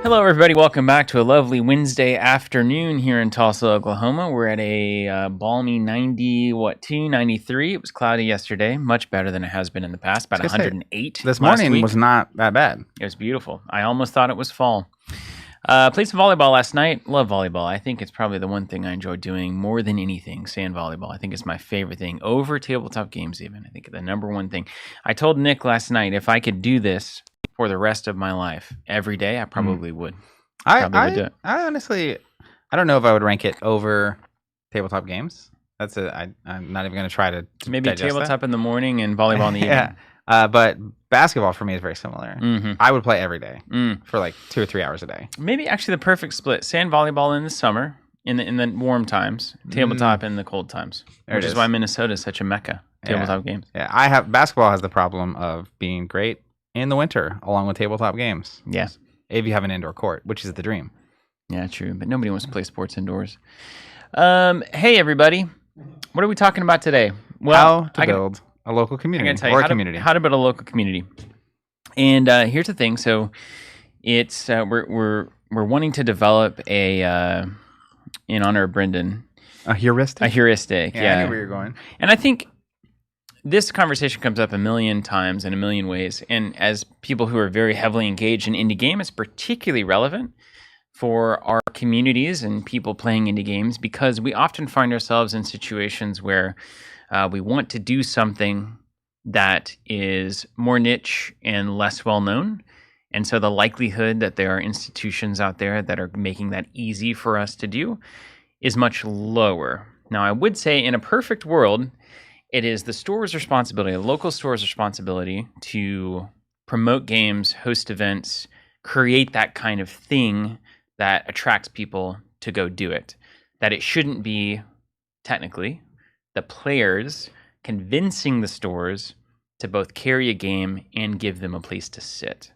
Hello, everybody. Welcome back to a lovely Wednesday afternoon here in Tulsa, Oklahoma. We're at a balmy 93. It was cloudy yesterday, much better than it has been in the past, about 108. This morning was not that bad. It was beautiful. I almost thought it was fall. Played some volleyball last night. Love volleyball. I think it's probably the one thing I enjoy doing more than anything, sand volleyball. I think it's my favorite thing, over tabletop games even. I think the number one thing. I told Nick last night, if I could do this for the rest of my life, every day, I probably would. I honestly, I don't know if I would rank it over tabletop games. I'm not even going to try to maybe tabletop in the morning and volleyball in the evening. But basketball for me is very similar. Mm-hmm. I would play every day for like 2 or 3 hours a day. Maybe actually the perfect split: sand volleyball in the summer, in the warm times, tabletop in the cold times. Which is why Minnesota is such a mecca. Tabletop games. Yeah, basketball has the problem of being great in the winter, along with tabletop games. Yeah. If you have an indoor court, which is the dream. Yeah, true. But nobody wants to play sports indoors. Hey, everybody. What are we talking about today? Well, how to build a local community how to build a local community. And here's the thing. So it's we're wanting to develop a in honor of Brendan. A heuristic? A heuristic, yeah. I knew where you're going. And I think this conversation comes up a million times in a million ways. And as people who are very heavily engaged in indie game, it's particularly relevant for our communities and people playing indie games, because we often find ourselves in situations where we want to do something that is more niche and less well known. And so the likelihood that there are institutions out there that are making that easy for us to do is much lower. Now, I would say in a perfect world, it is the store's responsibility, the local store's responsibility, to promote games, host events, create that kind of thing that attracts people to go do it. That it shouldn't be, technically, the players convincing the stores to both carry a game and give them a place to sit.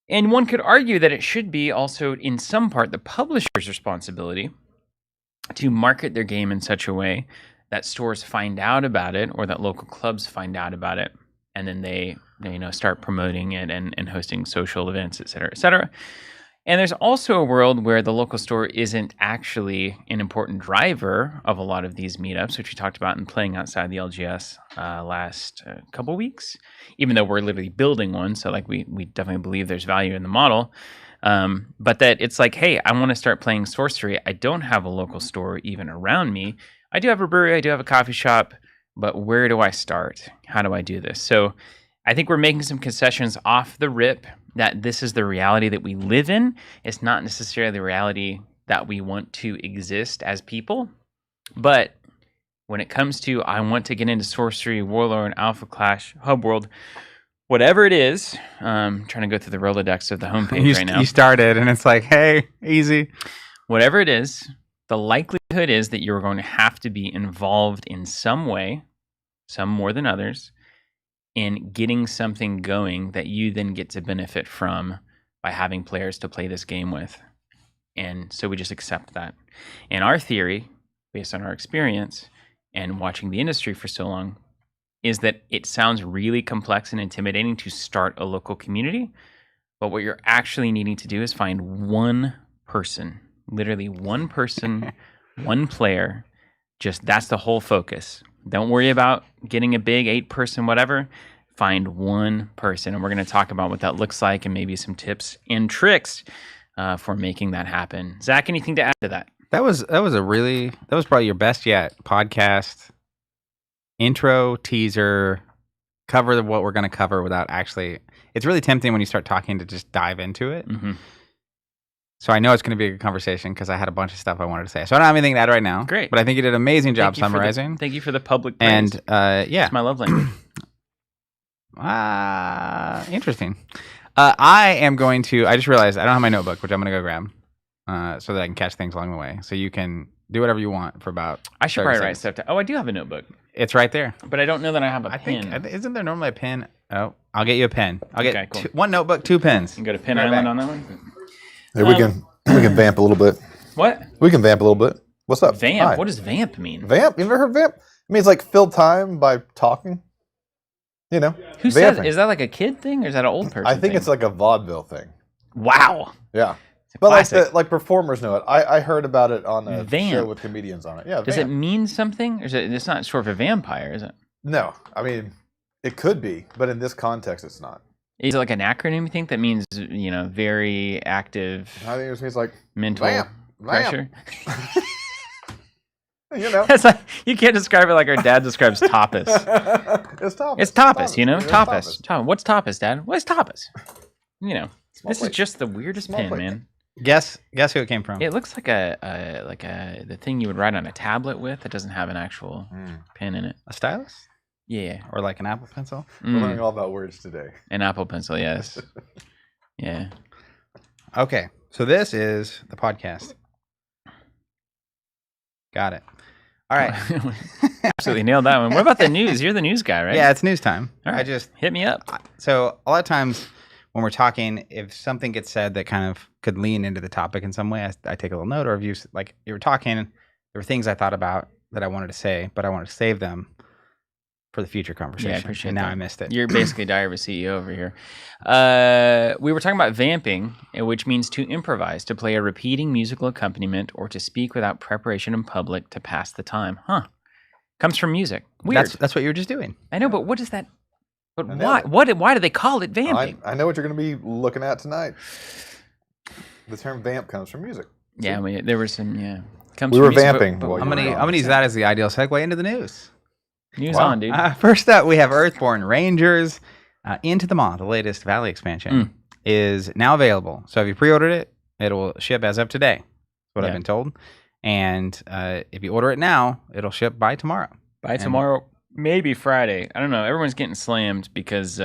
And one could argue that it should be also, in some part, the publisher's responsibility to market their game in such a way that stores find out about it, or that local clubs find out about it, and then they start promoting it and hosting social events, et cetera, et cetera. And there's also a world where the local store isn't actually an important driver of a lot of these meetups, which we talked about in Playing Outside the LGS last couple weeks, even though we're literally building one. So like we definitely believe there's value in the model. But that it's like, hey, I want to start playing Sorcery. I don't have a local store even around me. I do have a brewery, I do have a coffee shop, but where do I start? How do I do this? So I think we're making some concessions off the rip that this is the reality that we live in. It's not necessarily the reality that we want to exist as people. But when it comes to, I want to get into Sorcery, Warlord, Alpha Clash, Hub World, whatever it is, trying to go through the Rolodex of the homepage right now. You started and it's like, hey, easy. Whatever it is, the likelihood is that you're going to have to be involved in some way, some more than others, in getting something going that you then get to benefit from by having players to play this game with. And so we just accept that. And our theory, based on our experience and watching the industry for so long, is that it sounds really complex and intimidating to start a local community, but what you're actually needing to do is find one person, literally one person, one player. Just that's the whole focus. Don't worry about getting a big 8-person whatever. Find one person, and we're going to talk about what that looks like and maybe some tips and tricks for making that happen. Zach, anything to add to that? That was probably your best yet podcast intro, teaser, cover what we're going to cover without actually. It's really tempting when you start talking to just dive into it. Mm-hmm. So I know it's going to be a good conversation because I had a bunch of stuff I wanted to say. So I don't have anything to add right now. Great. But I think you did an amazing job summarizing. Thank you for the public praise. And yeah. It's my love language. Interesting. I am going to, I just realized I don't have my notebook, which I'm going to go grab so that I can catch things along the way. So you can do whatever you want for about I should probably write stuff down. Oh, I do have a notebook. It's right there. But I don't know that I have a pen. Think, isn't there normally a pen? Oh, I'll get you a pen. I'll get cool. one notebook, 2 pens. You can go to Pen Island on that one? Hey, we can vamp a little bit. What? We can vamp a little bit. What's up? Vamp? Hi. What does vamp mean? Vamp? You never heard vamp? It means like fill time by talking. You know. Who says? Is that like a kid thing or is that an old person I think thing? it's like a vaudeville thing. Wow. Yeah. It's a But classic. like performers know it. I heard about it on a Vamp. show with comedians on it. Yeah. Does it mean something? Or is it's not sort of a vampire, is it? No. I mean, it could be, but in this context, it's not. Is it like an acronym, you think, that means, very active I think it just means like mental vamp. pressure? You know. It's like, you can't describe it like our dad describes tapas. It's tapas. It's tapas, It's tapas. What's tapas, Dad? What's tapas? Small This plate. is just the weirdest Small pin, plate. man. Guess who it came from? It looks like the thing you would write on a tablet with. That doesn't have an actual pin in it. A stylus? Yeah, Or like an Apple Pencil? We're learning all about words today. an Apple Pencil. Yes. Yeah. Okay, so this is the podcast. Got it. All right. Absolutely nailed that one. What about the news? You're the news guy, right? Yeah, it's news time. All right. Hit me up. So a lot of times when we're talking, if something gets said that kind of could lean into the topic in some way, I take a little note. Or if you were talking, there were things I thought about that I wanted to say, but I wanted to save them for the future conversation. Yeah, I appreciate and now that. I missed it. You're basically Diary of a CEO over here. We were talking about vamping, which means to improvise, to play a repeating musical accompaniment, or to speak without preparation in public to pass the time. Huh. Comes from music. Weird. That's what you were just doing. I know, but what is that? But I know. why do they call it vamping? I know what you're going to be looking at tonight. The term vamp comes from music. Yeah, there were some, Comes We from were music, vamping but while I'm you gonna were I'm gonna use that as the ideal segue into the news. news Wow. on, dude. First up, we have Earthborne Rangers Into the Maw, the latest Valley expansion, is now available. So if you pre-ordered it, it'll ship as of today. That's what I've been told. And if you order it now, it'll ship by tomorrow. By tomorrow, maybe Friday. I don't know. Everyone's getting slammed because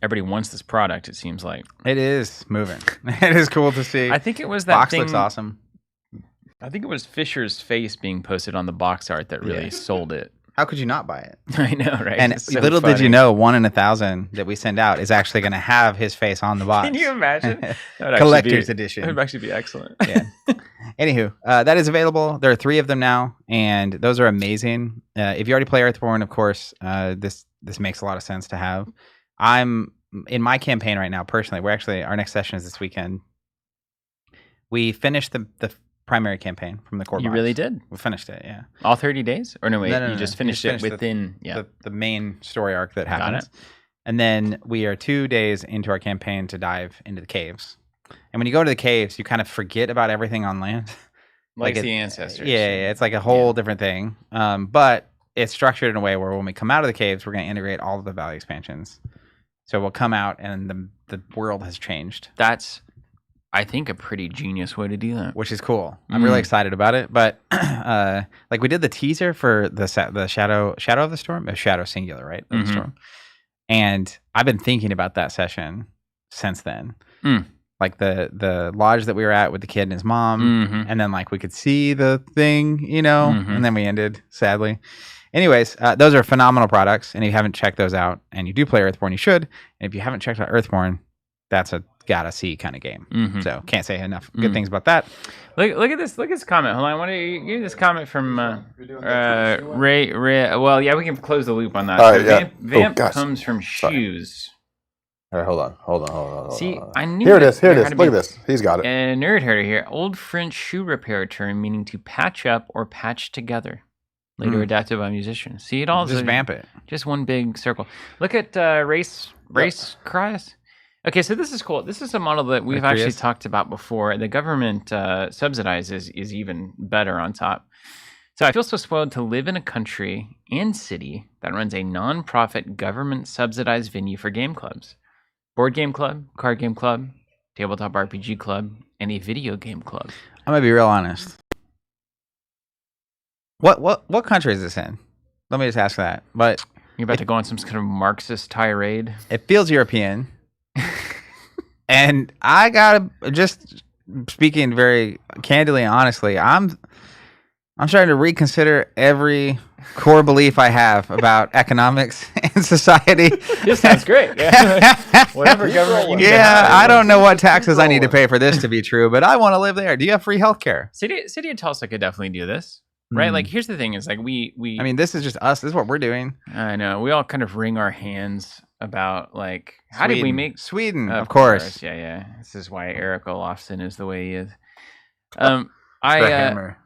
everybody wants this product, it seems like. It is moving. It is cool to see. I think it was that box thing. looks awesome. I think it was Fisher's face being posted on the box art that really sold it. How could you not buy it? I know, right? And It's so little did funny. you know, 1 in 1,000 that we send out is actually going to have his face on the box. Can you imagine? That would actually Collector's be- edition. That would actually be excellent. Yeah. Anywho, that is available. There are 3 of them now, and those are amazing. If you already play Earthborne, of course, this makes a lot of sense to have. I'm in my campaign right now, personally. Our next session is this weekend. We finished the primary campaign from the core You box. really did? We finished it, yeah. All 30 days? Or no, wait, No, you just finished it within... the main story arc that Got happens. it. And then we are 2 days into our campaign to dive into the caves. And when you go to the caves, you kind of forget about everything on land. Like it- the ancestors. Yeah, it's like a whole different thing. But it's structured in a way where when we come out of the caves, we're going to integrate all of the Valley expansions. So we'll come out and the world has changed, That's, I think, a pretty genius way to do that. which is cool. I'm really excited about it. But like we did the teaser for the Shadow of the Storm, Shadow singular, right? Of the Storm. And I've been thinking about that session since then. Like the lodge that we were at with the kid and his mom, and then like we could see the thing, and then we ended sadly. Anyways, those are phenomenal products, and if you haven't checked those out, and you do play Earthborne, you should. And if you haven't checked out Earthborne, that's a gotta see kind of game. So can't say enough good things about that. Look at this. Look at this comment. Hold on. I want to give this comment from Ray. Well, yeah, we can close the loop on that. All So right, yeah. Vamp gosh. comes from shoes. All right, hold on. See, I knew Here it that is. Here there it had is. to Look be at this. He's got it. A nerd herder here. Old French shoe repair term meaning to patch up or patch together. Later adapted by musicians. See, it all Just vamp it. Just one big circle. Look at race cries. Okay, so this is cool. This is a model that we've actually Prius? talked about before. The government subsidizes is even better on top. So I feel so spoiled to live in a country and city that runs a non-profit government-subsidized venue for game clubs. Board game club, card game club, tabletop RPG club, and a video game club. I'm gonna be real honest. What country is this in? Let me just ask that. But You're about to go on some kind of Marxist tirade. it feels European. And I gotta just speaking very candidly and honestly, I'm starting to reconsider every core belief I have about economics and society. This sounds great. Yeah. Whatever government you need to Yeah, have. I don't know what taxes I need to pay for this to be true, but I want to live there. Do you have free healthcare? City of Tulsa could definitely do this, right? Like, here's the thing: is like we. I mean, this is just us. This is what we're doing. I know we all kind of wring our hands about like how did we make Sweden? Of course. Yeah. This is why Eric Olofsson is the way he is. The hammer.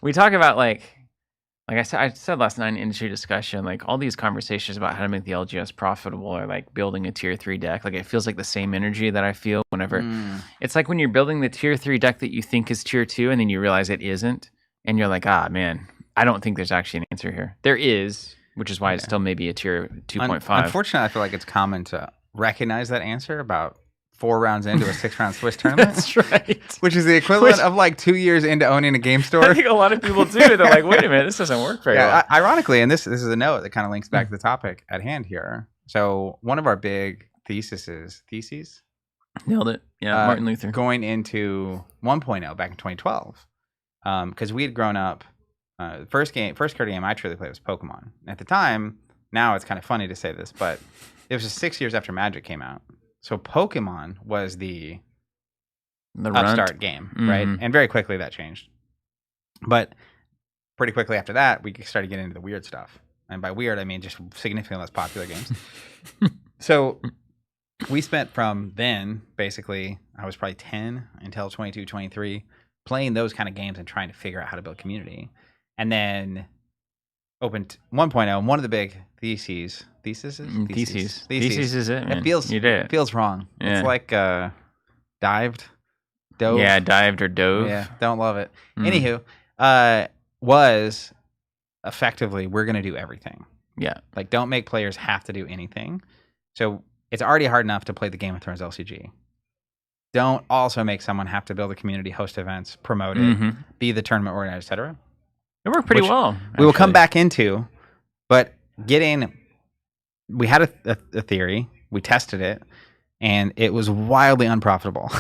We talk about like I said last night in industry discussion, like all these conversations about how to make the LGS profitable or like building a tier 3 deck. Like it feels like the same energy that I feel whenever it's like when you're building the tier 3 deck that you think is tier 2 and then you realize it isn't. And you're like, man, I don't think there's actually an answer here. There is, which is why it's still maybe a tier 2.5. Unfortunately, I feel like it's common to recognize that answer about 4 rounds into a 6-round Swiss tournament. That's right. Which is the equivalent of like 2 years into owning a game store. I think a lot of people do. They're like, wait a minute, this doesn't work very well. Ironically, and this is a note that kind of links back to the topic at hand here. So one of our big theses, nailed it. Yeah, Martin Luther. Going into 1.0 back in 2012. Because we had grown up, first card game I truly played was Pokemon. At the time, now it's kind of funny to say this, but it was just 6 years after Magic came out. So Pokemon was the upstart game, right? And very quickly that changed. But pretty quickly after that, we started getting into the weird stuff. And by weird, I mean just significantly less popular games. So we spent from then, basically, I was probably 10 until 22, 23, playing those kind of games and trying to figure out how to build community. And then opened 1.0, one of the big theses. Theses is it, man. It feels wrong. Yeah. It's like dove. Yeah, dived or dove. Yeah, don't love it. Anywho, was effectively we're going to do everything. Yeah. Like don't make players have to do anything. So it's already hard enough to play the Game of Thrones LCG. Don't also make someone have to build a community, host events, promote it, be the tournament organizer, etc. It worked pretty well. We will come back into, but we had a theory, we tested it, and it was wildly unprofitable.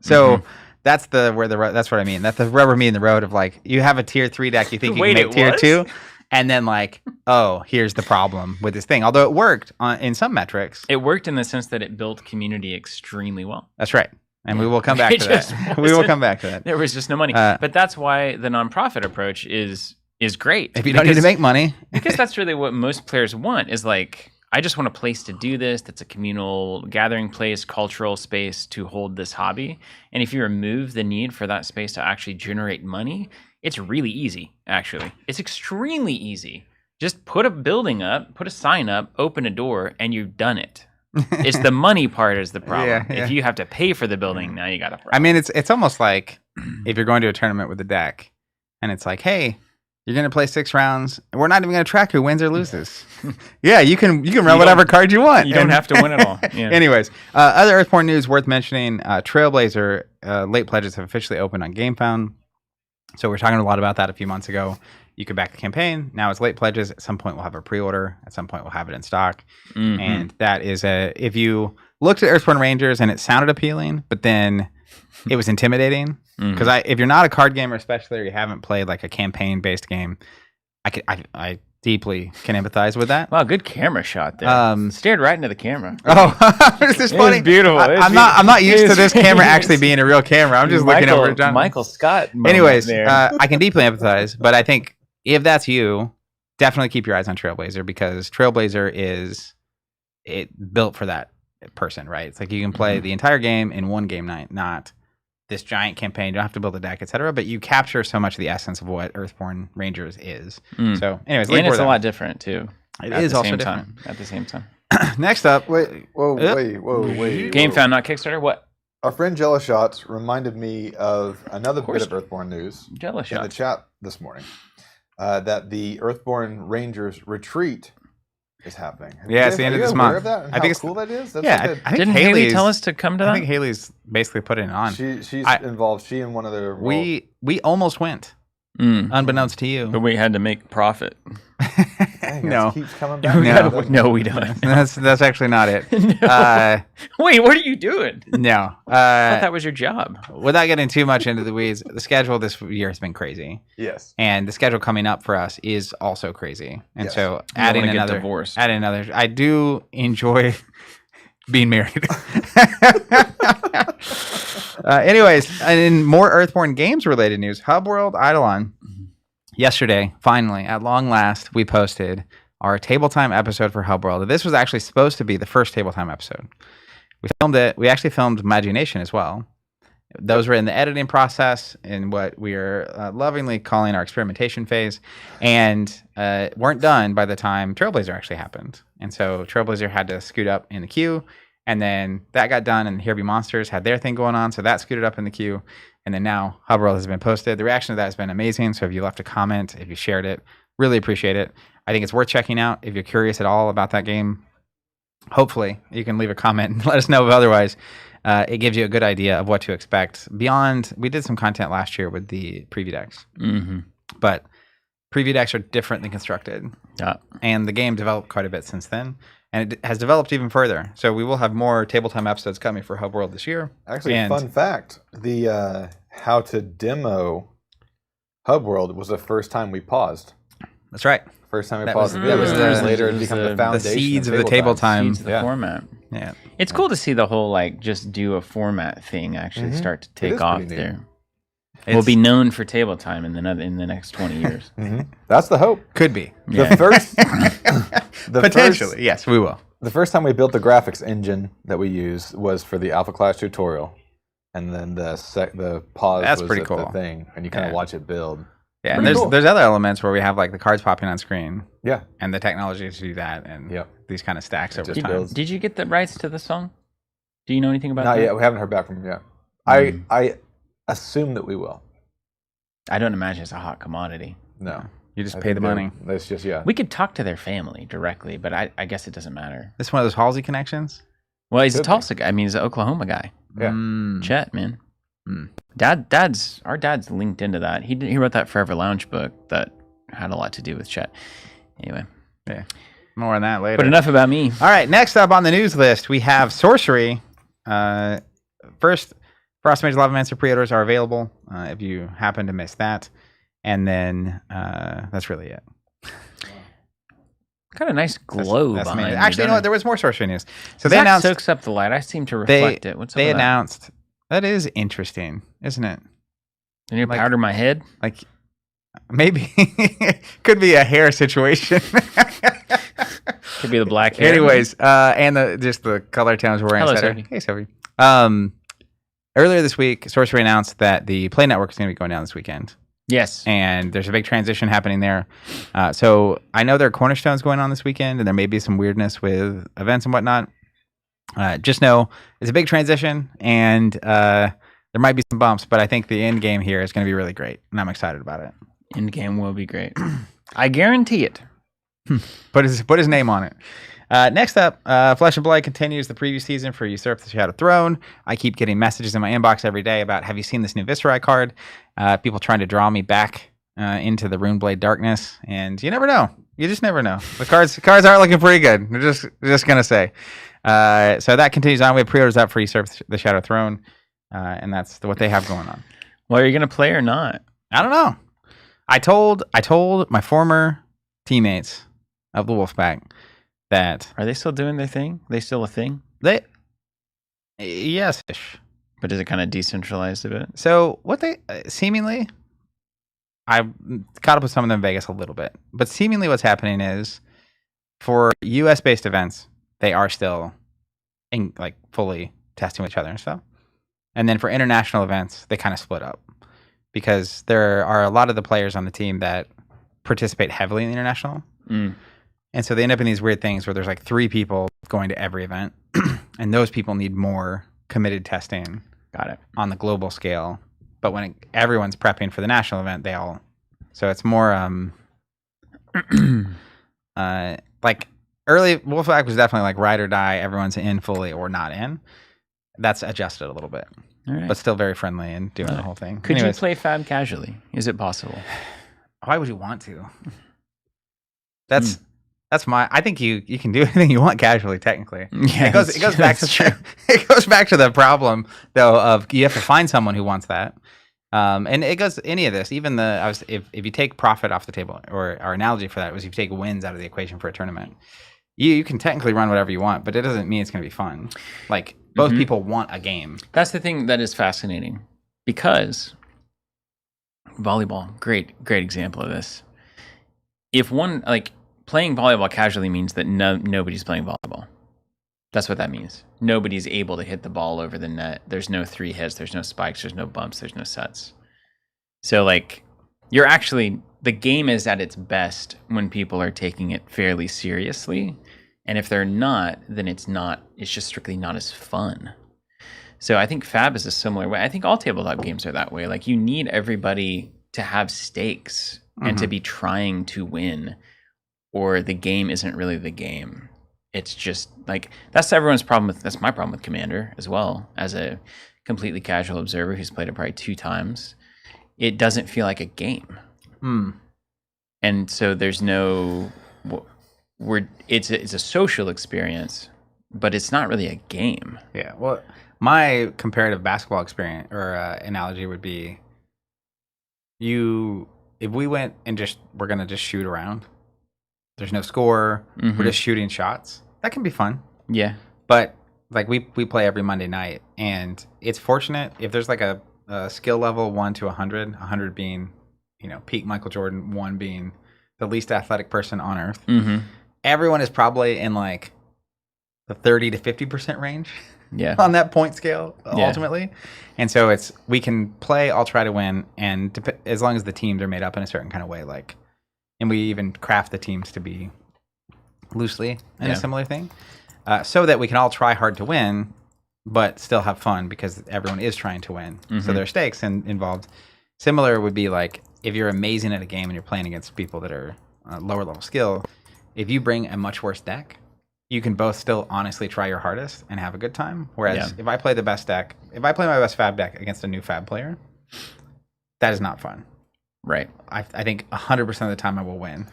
So that's what I mean. That's the rubber meeting the road of like you have a tier 3 deck, you think you can make tier 2, and then like, oh, here's the problem with this thing. Although it worked in some metrics. It worked in the sense that it built community extremely well. That's right. And we will come back to that. We will come back to that. There was just no money. But that's why the nonprofit approach is great. If you don't need to make money. Because that's really what most players want is like, I just want a place to do this. That's a communal gathering place, cultural space to hold this hobby. And if you remove the need for that space to actually generate money, it's really easy, actually. It's extremely easy. Just put a building up, put a sign up, open a door, and you've done it. It's the money part is the problem. Yeah. If you have to pay for the building, now you got a problem. I mean, it's almost like if you're going to a tournament with a deck, and it's like, hey, you're going to play 6 rounds, and we're not even going to track who wins or loses. Yeah, you can run whatever card you want. You don't have to win at all. Yeah. Anyways, other Earthborne news worth mentioning, Trailblazer late pledges have officially opened on GameFound. So we were talking a lot about that a few months ago. You could back the campaign. Now it's late pledges. At some point, we'll have a pre-order. At some point, we'll have it in stock. And that is if you looked at Earthborne Rangers and it sounded appealing, but then it was intimidating. Because if you're not a card gamer, especially, or you haven't played like a campaign-based game, I deeply can empathize with that. Wow, good camera shot there. Stared right into the camera. Oh, this is funny. Beautiful. I'm not used to this camera actually being a real camera. I'm just looking over at John. Michael Scott. Anyways, I can deeply empathize, but I think if that's you, definitely keep your eyes on Trailblazer because Trailblazer is built for that person, right? It's like you can play the entire game in one game night, not this giant campaign. You don't have to build a deck, etc. But you capture so much of the essence of what Earthborne Rangers is. So, anyways, and it's a lot different too. It is also different at the same time. Next up, wait. GameFound, not Kickstarter. What? Our friend Jellyshot reminded me of another bit of Earthborne news in the chat this morning. That the Earthborne Rangers retreat is happening. It's the end of this month. Of that? I think how cool that is. That's Didn't Haley tell us to come to that? I think Haley's basically putting it on. She's involved. She and one of their. We almost went, unbeknownst to you, but we had to make profit. Dang, no, keeps coming back. No, we don't. That's actually not it. No. Wait, what are you doing? No, I thought that was your job. Without getting too much into the weeds, the schedule this year has been crazy. Yes, and the schedule coming up for us is also crazy. And so adding another, I do enjoy being married. Anyways, and in more Earthborne games related news, Hub World Eidolon. Yesterday, finally, at long last, we posted our Table Time episode for Hub World. This was actually supposed to be the first Table Time episode. We filmed it. We actually filmed Imagination as well. Those were in the editing process in what we are lovingly calling our experimentation phase, and weren't done by the time Trailblazer actually happened. And so Trailblazer had to scoot up in the queue, and then that got done, and Here Be Monsters had their thing going on, so that scooted up in the queue. And then now Hub World has been posted. The reaction to that has been amazing. So if you left a comment, if you shared it, really appreciate it. I think it's worth checking out. If you're curious at all about that game, hopefully you can leave a comment and let us know. Otherwise, it gives you a good idea of what to expect. Beyond, we did some content last year with the preview decks, but preview decks are different than constructed. And the game developed quite a bit since then. And it has developed even further. So we will have more Table Time episodes coming for Hub World this year. Actually, fun fact, the how to demo Hub World was the first time we paused. That's right. First time we paused. It was later it became the foundation. The seeds of the Table Time. Seeds of the format. Yeah. It's cool to see the whole, like, just do a format thing actually start to take off there. We'll be known for Table Time in the next 20 years. That's the hope. Could be. Yeah. Potentially, yes, we will. The first time we built the graphics engine that we used was for the Alpha Class tutorial, and then the pause That's was pretty the cool. thing, and you kind of watch it build. Yeah, and there's other elements where we have like the cards popping on screen. Yeah, and the technology to do that, and these kind of stacks over time. Did you get the rights to the song? Do you know anything about that? Not yet. We haven't heard back from him yet. I assume that we will. I don't imagine it's a hot commodity. No. You just pay the money. That's just, We could talk to their family directly, but I guess it doesn't matter. This one of those Halsey connections? Well, he's a Tulsa guy. I mean, he's an Oklahoma guy. Yeah. Chet, man. Our dad's linked into that. He wrote that Forever Lounge book that had a lot to do with Chet. Anyway. Yeah. More on that later. But enough about me. All right. Next up on the news list, we have Sorcery. First, Frost Mage Lavamancer pre-orders are available if you happen to miss that. And then that's really it. Got a nice glow that's behind me. Actually, you know what? There was more Sorcery news. So they they announced soaks up the light. I seem to reflect it. What's up they with announced that is interesting, isn't it? You need to powder my head? Like maybe could be a hair situation. Could be the black hair. Anyways, and just the color tones we're wearing. Hello, Sophie. Hey, Sophie. Earlier this week, Sorcery announced that the Play Network is going to be going down this weekend. Yes. And there's a big transition happening there. So I know there are cornerstones going on this weekend, and there may be some weirdness with events and whatnot. Just know it's a big transition, and there might be some bumps, but I think the end game here is going to be really great, and I'm excited about it. End game will be great. I guarantee it. Put his name on it. Next up, Flesh and Blood continues the preview season for Usurp the Shadow Throne. I keep getting messages in my inbox every day about, have you seen this new Viserai card? People trying to draw me back into the Runeblade darkness, and you never know. You just never know. The cards aren't looking pretty good. We're just gonna say. So that continues on. We have pre-orders up for Usurp the Shadow Throne, and that's what they have going on. Well, are you gonna play or not? I don't know. I told my former teammates of the Wolfpack that are they still doing their thing? Are they still a thing? Yes-ish. But is it kind of decentralized a bit? So what they seemingly, I caught up with some of them in Vegas a little bit, but seemingly what's happening is for US based events, they are still fully testing with each other and stuff. And then for international events, they kind of split up because there are a lot of the players on the team that participate heavily in the international. And so they end up in these weird things where there's like 3 people going to every event, and those people need more committed testing. Got it. On the global scale. But when everyone's prepping for the national event, so it's more like early Wolfpack was definitely like ride or die, everyone's in fully or not in. That's adjusted a little bit. All right. But still very friendly and doing the whole thing. Could you play Fab casually? Is it possible? Why would you want to? That's I think you can do anything you want casually, technically. Yeah, it goes back to it goes back to the problem though of you have to find someone who wants that. And it goes any of this, even if you take profit off the table, or our analogy for that was if you take wins out of the equation for a tournament, you can technically run whatever you want, but it doesn't mean it's going to be fun. Like both people want a game. That's the thing that is fascinating, because volleyball, great example of this. If one playing volleyball casually means that nobody's playing volleyball. That's what that means. Nobody's able to hit the ball over the net. There's no 3 hits. There's no spikes. There's no bumps. There's no sets. So like, the game is at its best when people are taking it fairly seriously. And if they're not, then it's just strictly not as fun. So I think Fab is a similar way. I think all tabletop games are that way. Like, you need everybody to have stakes and to be trying to win, or the game isn't really the game. It's just like, that's everyone's problem that's my problem with Commander as well, as a completely casual observer who's played it probably 2 times. It doesn't feel like a game. And so there's no, it's a social experience, but it's not really a game. Yeah. Well, my comparative basketball experience or analogy would be, if we went and we're going to just shoot around, there's no score, we're just shooting shots. That can be fun. Yeah. But like we play every Monday night, and it's fortunate if there's like a skill level 1 to 100, 100 being, peak Michael Jordan, 1 being the least athletic person on earth. Everyone is probably in like the 30 to 50% range on that point scale ultimately. And so we can play, I'll try to win, and as long as the teams are made up in a certain kind of way, like, and we even craft the teams to be loosely in a similar thing, so that we can all try hard to win, but still have fun because everyone is trying to win. So there are stakes involved. Similar would be like, if you're amazing at a game and you're playing against people that are lower level skill, if you bring a much worse deck, you can both still honestly try your hardest and have a good time. Whereas if I play the best deck, if I play my best Fab deck against a new Fab player, that is not fun. Right. I think 100% of the time I will win,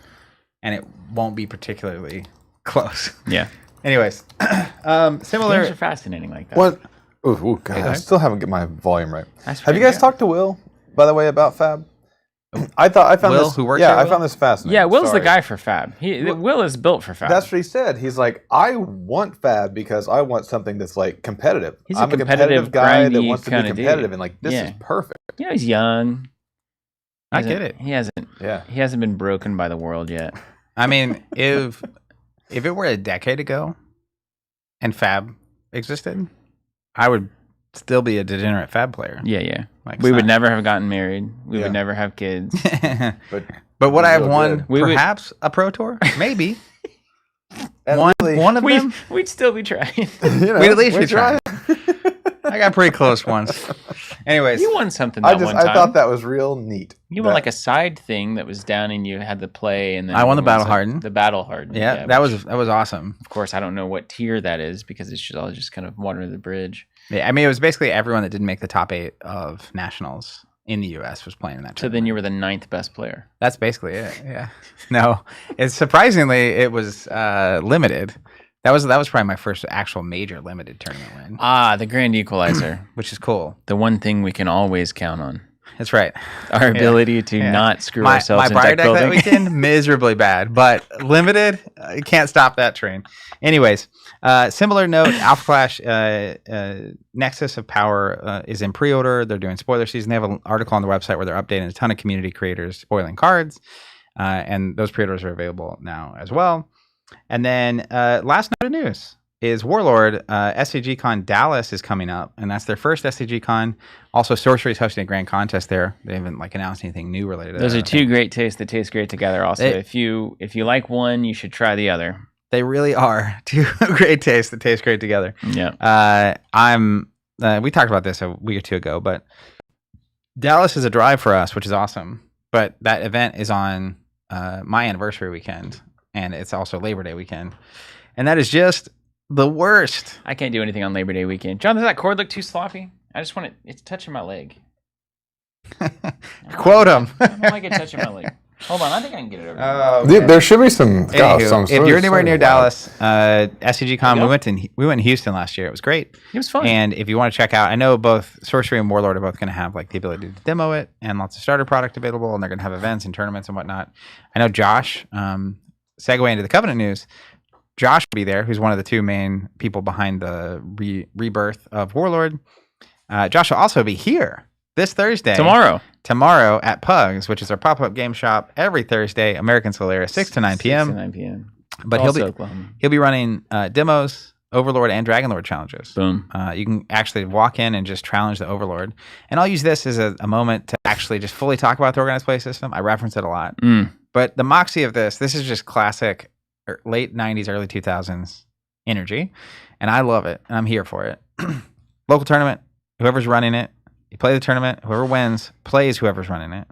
and it won't be particularly close. Yeah. Anyways, similar. Games are fascinating like that. What? Oh, God, I still haven't got my volume right. Have you guys talked to Will, by the way, about Fab? I found Will, this. Who works yeah, at I found this fascinating. Yeah, Will's the guy for Fab. Will is built for Fab. That's what he said. He's like, I want Fab because I want something that's like competitive. I'm a competitive guy that wants to be competitive, and like this is perfect. He's young. I get it. He hasn't been broken by the world yet. I mean, if it were a decade ago and Fab existed, I would still be a degenerate Fab player. Yeah. Like, we would never have gotten married. We would never have kids. but would I have won perhaps a Pro Tour? Maybe. One of them? We'd still be trying. We'd at least be trying. I got pretty close once. Anyways. You won something one time. I thought that was real neat. You won like a side thing that was down and you had to play. And then I won the Battle Hardened. The Battle Hardened. Yeah, that was awesome. Of course, I don't know what tier that is because it's all just kind of water under the bridge. Yeah, I mean, it was basically everyone that didn't make the top 8 of nationals in the U.S. was playing in that tournament. So then you were the 9th best player. That's basically it, yeah. No, it's surprisingly, it was limited. That was probably my first actual major limited tournament win. The Grand Equalizer. Which is cool. The one thing we can always count on. That's right. Our ability to not screw ourselves in deck building. My Buyer deck that weekend, miserably bad. But limited, you can't stop that train. Anyways, similar note, Alpha Clash Nexus of Power is in pre-order. They're doing spoiler season. They have an article on the website where they're updating a ton of community creators spoiling cards. And those pre-orders are available now as well. And then last note of news is Warlord SCG Con Dallas is coming up, and that's their first SCG Con. Also, Sorcery is hosting a grand contest there. They haven't announced anything new related to that. Those are two great tastes that taste great together. Also, if you like one, you should try the other. They really are two great tastes that taste great together. Yeah. We talked about this a week or two ago, but Dallas is a drive for us, which is awesome. But that event is on my anniversary weekend, and it's also Labor Day weekend, and that is just the worst. I can't do anything on Labor Day weekend. John, does that cord look too sloppy? I just want it's touching my leg. Quote him. I don't like it touching my leg. Hold on, I think I can get it over. There should be some. If you're anywhere near Dallas, SCG Con, we went in Houston last year. It was great. It was fun. And if you want to check out, I know both Sorcery and Warlord are both going to have the ability to demo it and lots of starter product available, and they're going to have events and tournaments and whatnot. I know Josh, segue into the Covenant news. Josh will be there, who's one of the two main people behind the rebirth of Warlord. Josh will also be here this Thursday. Tomorrow. tomorrow at Pugs, which is our pop-up game shop every Thursday, American Solaris, 6 to 9 p.m. 6 to 9 p.m. But he'll be running demos, Overlord, and Dragonlord challenges. Boom. You can actually walk in and just challenge the Overlord. And I'll use this as a moment to actually just fully talk about the organized play system. I reference it a lot. But the moxie of this is just classic late 90s, early 2000s energy. And I love it. And I'm here for it. Local tournament, whoever's running it, you play the tournament. Whoever wins plays whoever's running it.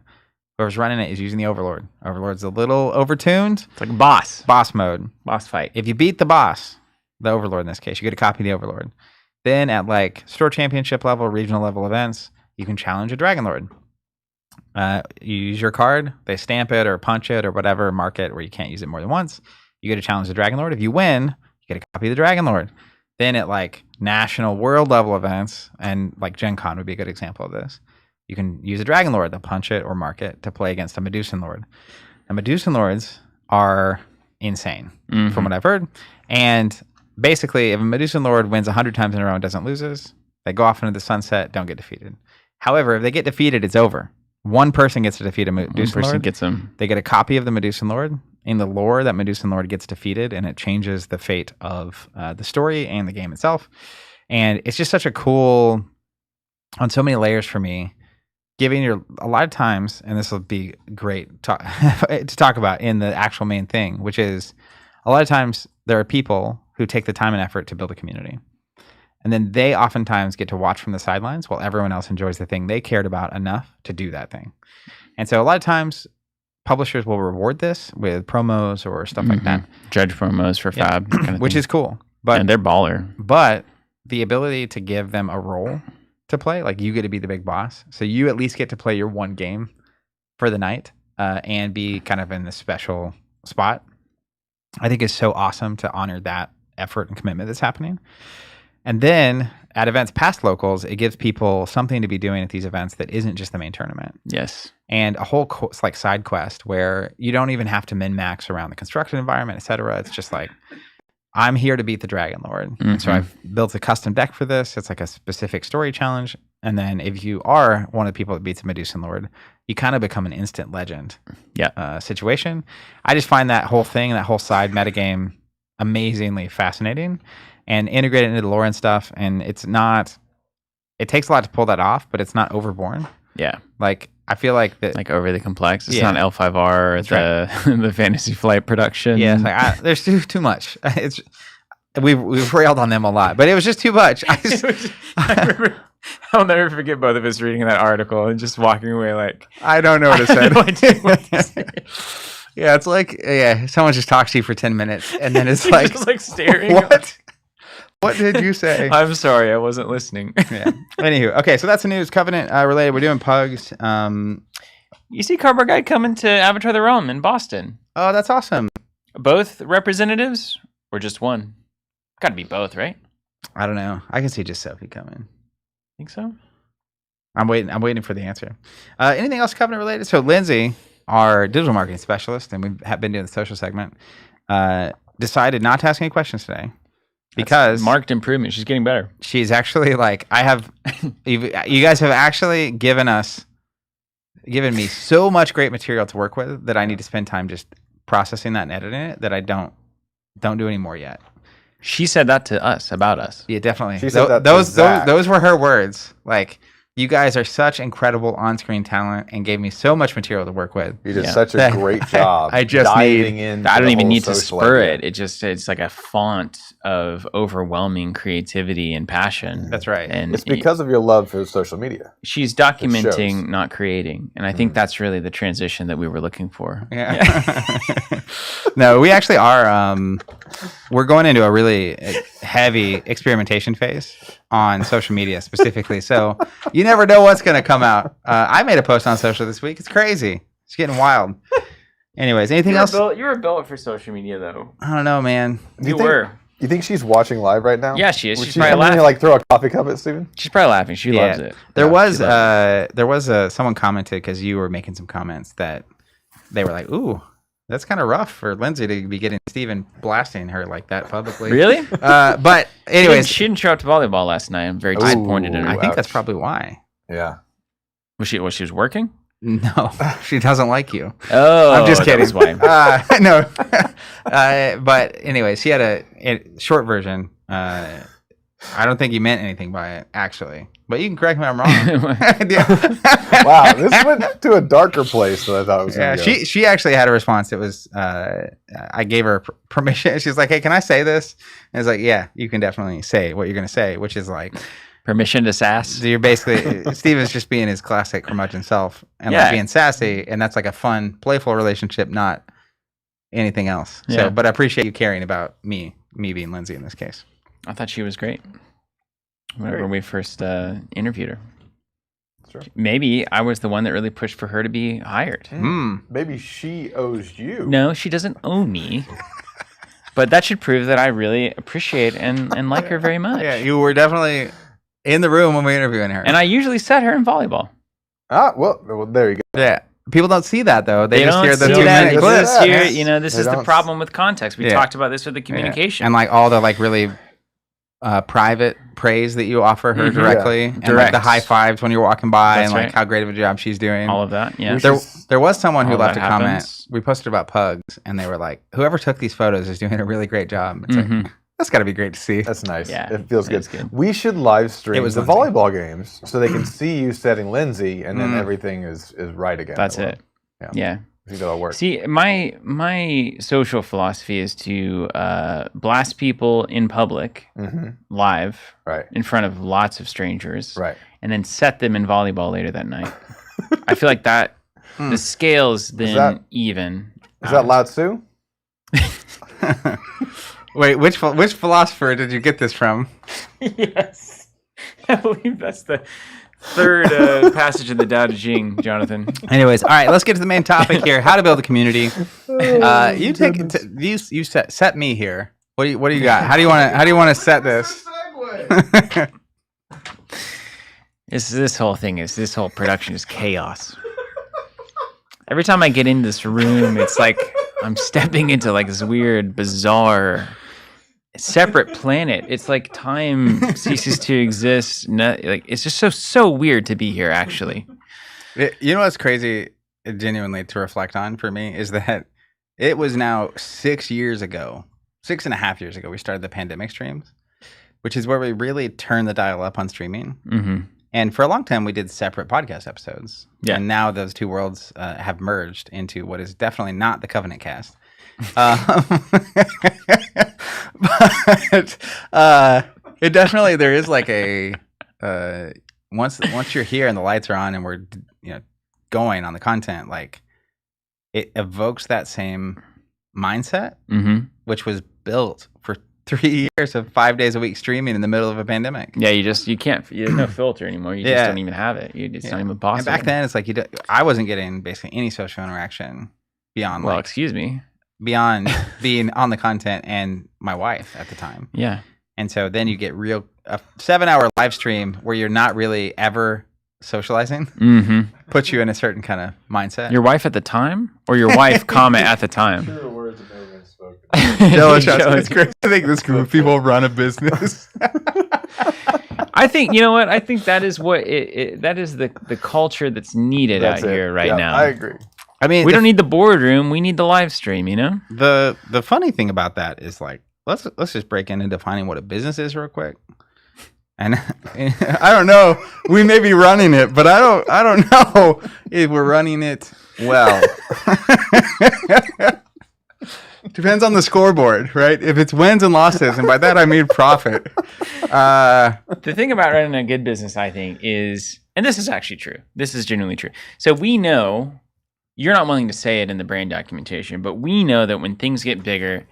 Whoever's running it is using the Overlord. Overlord's a little overtuned. It's like a boss. Boss mode. Boss fight. If you beat the boss, the Overlord in this case, you get a copy of the Overlord. Then at like store championship level, regional level events, you can challenge a Dragonlord. You use your card, they stamp it or punch it or whatever, mark it where you can't use it more than once. You get to challenge the Dragonlord. If you win, you get a copy of the Dragonlord. Then at like national world level events, and like Gen Con would be a good example of this, you can use a Dragonlord to punch it or mark it to play against a Medusan Lord. The Medusan Lords are insane from what I've heard. And basically, if a Medusan Lord wins 100 times in a row and doesn't lose, they go off into the sunset, don't get defeated. However, if they get defeated, it's over. One person gets to defeat a Medusan Lord. Gets them. They get a copy of the Medusan Lord. In the lore, that Medusan Lord gets defeated, and it changes the fate of the story and the game itself. And it's just such a cool, on so many layers for me, giving you a lot of times, and this will be great to talk about in the actual main thing, which is a lot of times there are people who take the time and effort to build a community. And then they oftentimes get to watch from the sidelines while everyone else enjoys the thing they cared about enough to do that thing. And so a lot of times publishers will reward this with promos or stuff like that. Judge promos for Fab. Kind of which is cool. But, and they're baller. But the ability to give them a role to play, like you get to be the big boss. So you at least get to play your one game for the night and be kind of in this special spot. I think is so awesome to honor that effort and commitment that's happening. And then at events past locals, it gives people something to be doing at these events that isn't just the main tournament. Yes. And a whole like side quest where you don't even have to min-max around the construction environment, et cetera. It's just like, I'm here to beat the Dragonlord. And so I've built a custom deck for this. It's like a specific story challenge. And then if you are one of the people that beats the Medusan Lord, you kind of become an instant legend situation. I just find that whole thing, that whole side metagame amazingly fascinating and integrated into the lore and stuff. And it takes a lot to pull that off, but it's not overborne. Yeah. Like, I feel like that, like overly complex. It's not L5R at the Fantasy Flight production. Yeah, it's like there's too much. We've railed on them a lot, but it was just too much. I'll never forget both of us reading that article and just walking away like, I don't know what it said. Yeah, it's like someone just talks to you for 10 minutes and then it's like, just like staring. What? What did you say? I'm sorry, I wasn't listening. Yeah. Anywho, okay, so that's the news. Covenant related. We're doing Pugs. You see Cardboard Guy coming to Avatar the Realm in Boston. Oh, that's awesome. Both representatives or just one? Got to be both, right? I don't know. I can see just Sophie coming. Think so? I'm waiting for the answer. Anything else Covenant related? So Lindsay, our digital marketing specialist, and we have been doing the social segment, decided not to ask any questions today. Because that's marked improvement. She's getting better. She's actually like, you guys have actually given me so much great material to work with that I need to spend time just processing that and editing it that I don't do anymore yet. She said that to us about us. Yeah, definitely. She said that those were her words. Like, you guys are such incredible on-screen talent and gave me so much material to work with. You did such a great job. I just diving in. I don't even need to spur it. It's like a font of overwhelming creativity and passion. That's right. And it's because of your love for social media. She's documenting, not creating. And I think that's really the transition that we were looking for. Yeah. No, we actually are. We're going into a really heavy experimentation phase on social media specifically. So you never know what's going to come out. I made a post on social this week. It's crazy. It's getting wild. Anyways, anything else? You were built for social media, though. I don't know, man. You were. You think she's watching live right now? Yeah, she is. She's probably laughing. Like throw a coffee cup at Steven? She's probably laughing. She loves it. There was someone commented because you were making some comments that they were like, "Ooh, that's kind of rough for Lindsay to be getting Steven blasting her like that publicly." Really? But anyways, she didn't show up to volleyball last night. I'm very disappointed in her. I think that's probably why. Yeah. Was she working? No, she doesn't like you. Oh, I'm just kidding. That was why. No, but anyway, she had a short version. I don't think you meant anything by it, actually. But you can correct me if I'm wrong. Wow, this went to a darker place than I thought it was going to go. She actually had a response. It was, I gave her permission. She's like, hey, can I say this? And I was like, yeah, you can definitely say what you're going to say, which is like... Permission to sass? So you're basically... Steve is just being his classic curmudgeon self and like being sassy, and that's like a fun, playful relationship, not anything else. Yeah. So, but I appreciate you caring about me being Lindsay in this case. I thought she was great whenever we first interviewed her. Sure. Maybe I was the one that really pushed for her to be hired. Maybe she owes you. No, she doesn't owe me. But that should prove that I really appreciate and like her very much. Yeah, you were definitely in the room when we were interviewing her. And I usually set her in volleyball. Well, there you go. Yeah. People don't see that, though. They just hear the 2 minute clips. This is the problem with context. We talked about this with the communication. And like all the like really... private praise that you offer her directly, and like the high fives when you're walking by, and like how great of a job she's doing. All of that, yeah. There was someone who left a comment. We posted about pugs, and they were like, "Whoever took these photos is doing a really great job." It's like, that's got to be great to see. That's nice. Yeah, it feels good. We should live stream the volleyball games so they can see you setting Lindsay, and then everything is right again. That's it. Yeah. I think that'll work. See, my social philosophy is to blast people in public, live, in front of lots of strangers, and then set them in volleyball later that night. I feel like that the scales then even. Is that Lao Tzu? Wait, which philosopher did you get this from? Yes, I believe that's the third passage in the Tao Te Ching, Jonathan. Anyways, all right, let's get to the main topic here: how to build a community. You set me here. What do you got? How do you want to set this? This whole production is chaos. Every time I get into this room, it's like I'm stepping into like this weird, bizarre, separate planet. It's like time ceases to exist. It's just so weird to be here, actually. You know what's crazy, genuinely, to reflect on for me is that it was now 6.5 years ago, we started the pandemic streams, which is where we really turned the dial up on streaming. And for a long time, we did separate podcast episodes. Yeah. And now those two worlds have merged into what is definitely not the Covenant cast. But it definitely, there is like a once you're here and the lights are on and we're going on the content, like it evokes that same mindset, which was built for 3 years of 5 days a week streaming in the middle of a pandemic. Yeah, you can't. There's no filter anymore. You just don't even have it. It's not even possible. And back then, it's like I wasn't getting basically any social interaction beyond. Well, excuse me. Beyond being on the content and my wife at the time. Yeah. And so then you get a 7-hour live stream where you're not really ever socializing. Puts you in a certain kind of mindset. Your wife at the time, or your wife, at the time. True words have never been spoken. It's great. I think this group of people run a business. I think I think that is what that is the culture that's needed here right now. I agree. I mean, we don't need the boardroom. We need the live stream. The funny thing about that is like let's just break into defining what a business is real quick. And I don't know. We may be running it, but I don't know if we're running it well. Depends on the scoreboard, right? If it's wins and losses, and by that I mean profit. The thing about running a good business, I think, is, and this is actually true. This is genuinely true. So we know, you're not willing to say it in the brand documentation, but we know that when things get bigger,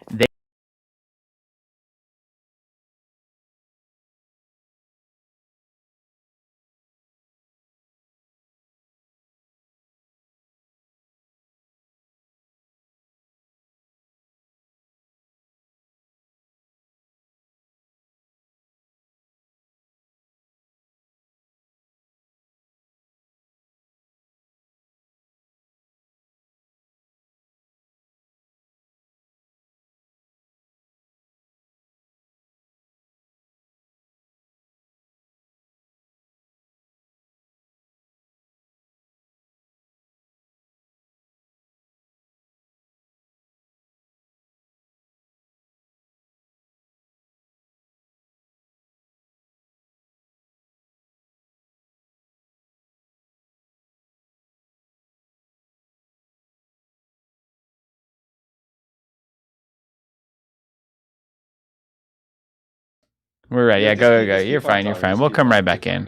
We're right. Yeah, go. You're fine. We'll come right back in.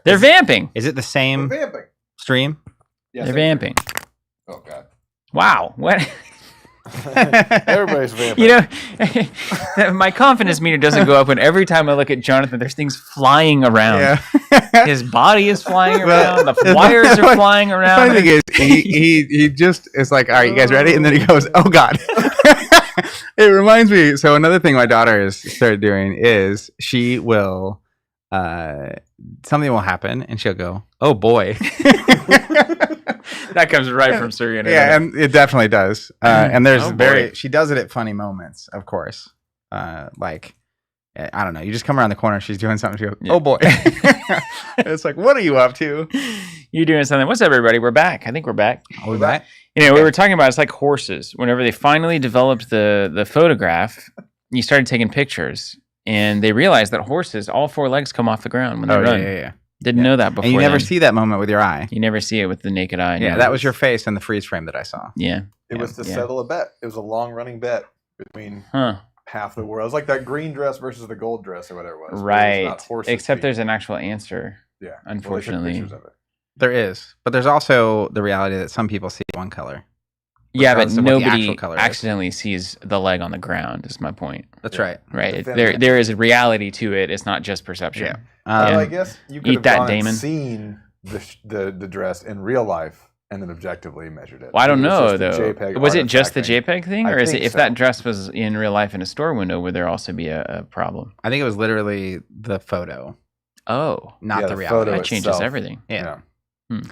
They're vamping. Is it the same stream? They're vamping. Oh, God. Wow. What? Everybody's vamping. My confidence meter doesn't go up when every time I look at Jonathan, there's things flying around. Yeah. His body is flying around. The wires are flying around. The funny thing is, he just is like, all right, you guys ready? And then he goes, oh, God. It reminds me. So another thing my daughter has started doing is she will, something will happen and she'll go, oh, boy. That comes right from Serena. Yeah, and it definitely does. And there's she does it at funny moments, of course. Like, I don't know, you just come around the corner, she's doing something, she goes, oh boy. It's like, what are you up to? You're doing something. What's up, everybody? We're back. I think we're back. We're back. We were talking about, it's like horses. Whenever they finally developed the photograph, you started taking pictures, and they realized that horses, all four legs come off the ground when they run. Yeah. Didn't know that before. And you never see that moment with your eye. You never see it with the naked eye. Yeah, that was your face in the freeze frame that I saw. Yeah. It was to settle a bet. It was a long-running bet between half the world. It was like that green dress versus the gold dress or whatever it was. Right. Except there's an actual answer. Yeah. Unfortunately. Well, there is. But there's also the reality that some people see one color. Yeah, but nobody accidentally sees the leg on the ground, is my point. That's right. Right. There is a reality to it. It's not just perception. Yeah. Well, I guess you could have seen the dress in real life and then objectively measured it. Well, I don't know, though. Was it just the JPEG thing? Or is it if that dress was in real life in a store window, would there also be a problem? I think it was literally the photo. Oh. Not the reality. That changes everything. Yeah.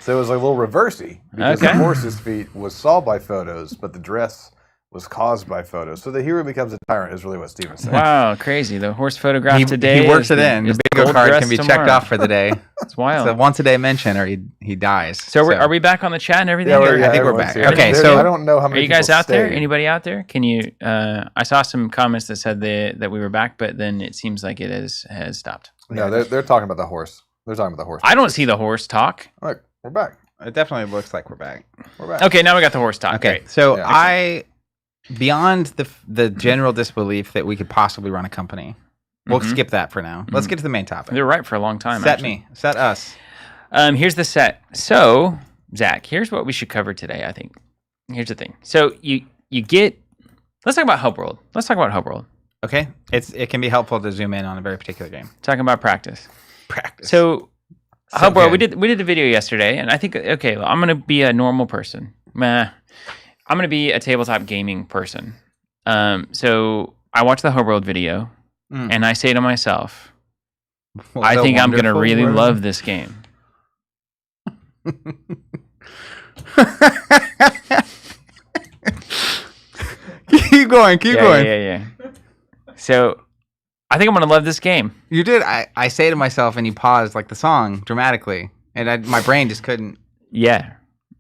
So it was a little reversey because the horse's feet was solved by photos, but the dress was caused by photos. So the hero becomes a tyrant is really what Steven said. Wow, crazy. The horse photograph today. He works it in. The bingo card can be checked off for the day. It's wild. It's a once a day mention or he dies. So are we back on the chat and everything? Yeah, I think we're back. Okay, so I don't know how many are you guys out there? Anybody out there? Can you I saw some comments that said that we were back, but then it seems like it has stopped. No, they're talking about the horse. They're talking about the horse. I don't see the horse talk. Look, we're back. It definitely looks like we're back. Okay, now we got the horse talk. Okay, Great. so beyond the general disbelief that we could possibly run a company, we'll skip that for now. Let's get to the main topic. They're right for a long time. Set us. Here's the set. So, Zach, here's what we should cover today, I think. Here's the thing. So you get. Let's talk about Hub World. Okay, it can be helpful to zoom in on a very particular game. Talking about practice. So Hub World, we did the video yesterday, and I think I'm gonna be a normal person. I'm gonna be a tabletop gaming person. So I watched the Hub World video, and I say to myself, I think I'm gonna really love this game. Keep going. Yeah. So I think I'm gonna love this game. You did. I say to myself, and you paused like the song dramatically, and my brain just couldn't. Yeah,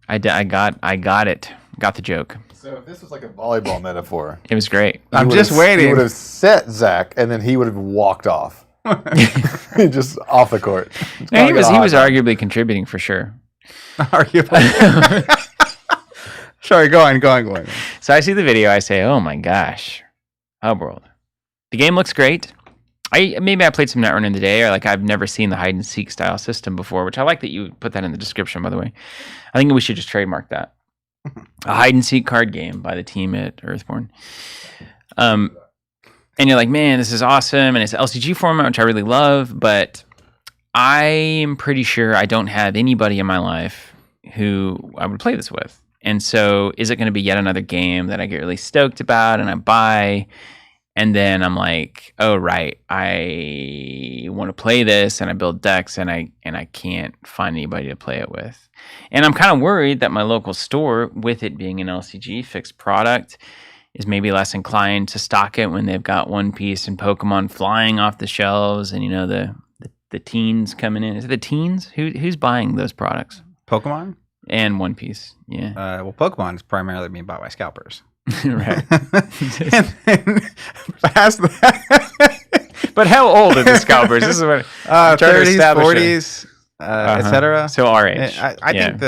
I got it. Got the joke. So if this was like a volleyball metaphor, it was great. I'm just waiting. You would have set Zach, and then he would have walked off, just off the court. No, he was arguably contributing for sure. Arguably. Sorry, go on. So I see the video. I say, "Oh my gosh, Hub World." The game looks great. Maybe I played some Netrunner in the day, or like I've never seen the hide and seek style system before, which I like that you put that in the description. By the way, I think we should just trademark that. A hide and seek card game by the team at Earthborne. And you're like, man, this is awesome, and it's LCG format, which I really love. But I am pretty sure I don't have anybody in my life who I would play this with. And so, is it going to be yet another game that I get really stoked about and I buy? And then I'm like, oh, right, I want to play this, and I build decks, and I can't find anybody to play it with. And I'm kind of worried that my local store, with it being an LCG fixed product, is maybe less inclined to stock it when they've got One Piece and Pokemon flying off the shelves, and the teens coming in. Is it the teens? Who's buying those products? Pokemon and One Piece. Yeah. Well, Pokemon is primarily being bought by scalpers. Right. and past that. But how old are the scalpers? This is what 30s, 40s, etc. So our age. I think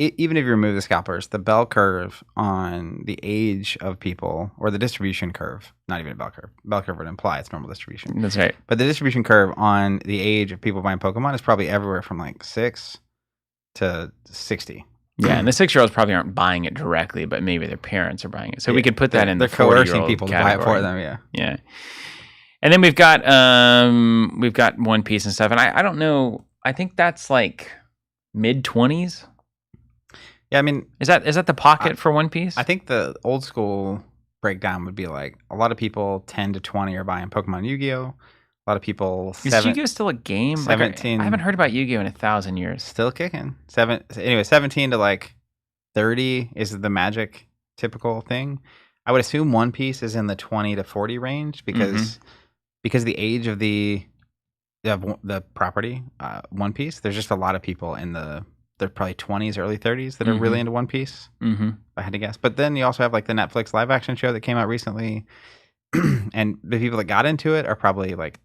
even if you remove the scalpers, the bell curve on the age of people, or the distribution curve, not even a bell curve. Bell curve would imply it's normal distribution. That's right. But the distribution curve on the age of people buying Pokemon is probably everywhere from like 6 to 60. Yeah, and the 6-year-olds probably aren't buying it directly, but maybe their parents are buying it. So we could put that in the 40-year-old coercing people category. To buy it for them. Yeah. Yeah. And then we've got One Piece and stuff, and I don't know. I think that's like mid-20s. Yeah, I mean, is that the pocket for One Piece? I think the old school breakdown would be like a lot of people 10 to 20 are buying Pokemon Yu-Gi-Oh. A lot of people. Is Yu-Gi-Oh still a game? 17. I haven't heard about Yu-Gi-Oh in 1,000 years. Still kicking. 17 to like 30 is the Magic typical thing. I would assume One Piece is in the 20 to 40 range because the age of the property, One Piece. There's just a lot of people in they're probably 20s, early 30s that are really into One Piece. If I had to guess. But then you also have like the Netflix live action show that came out recently, and the people that got into it are probably like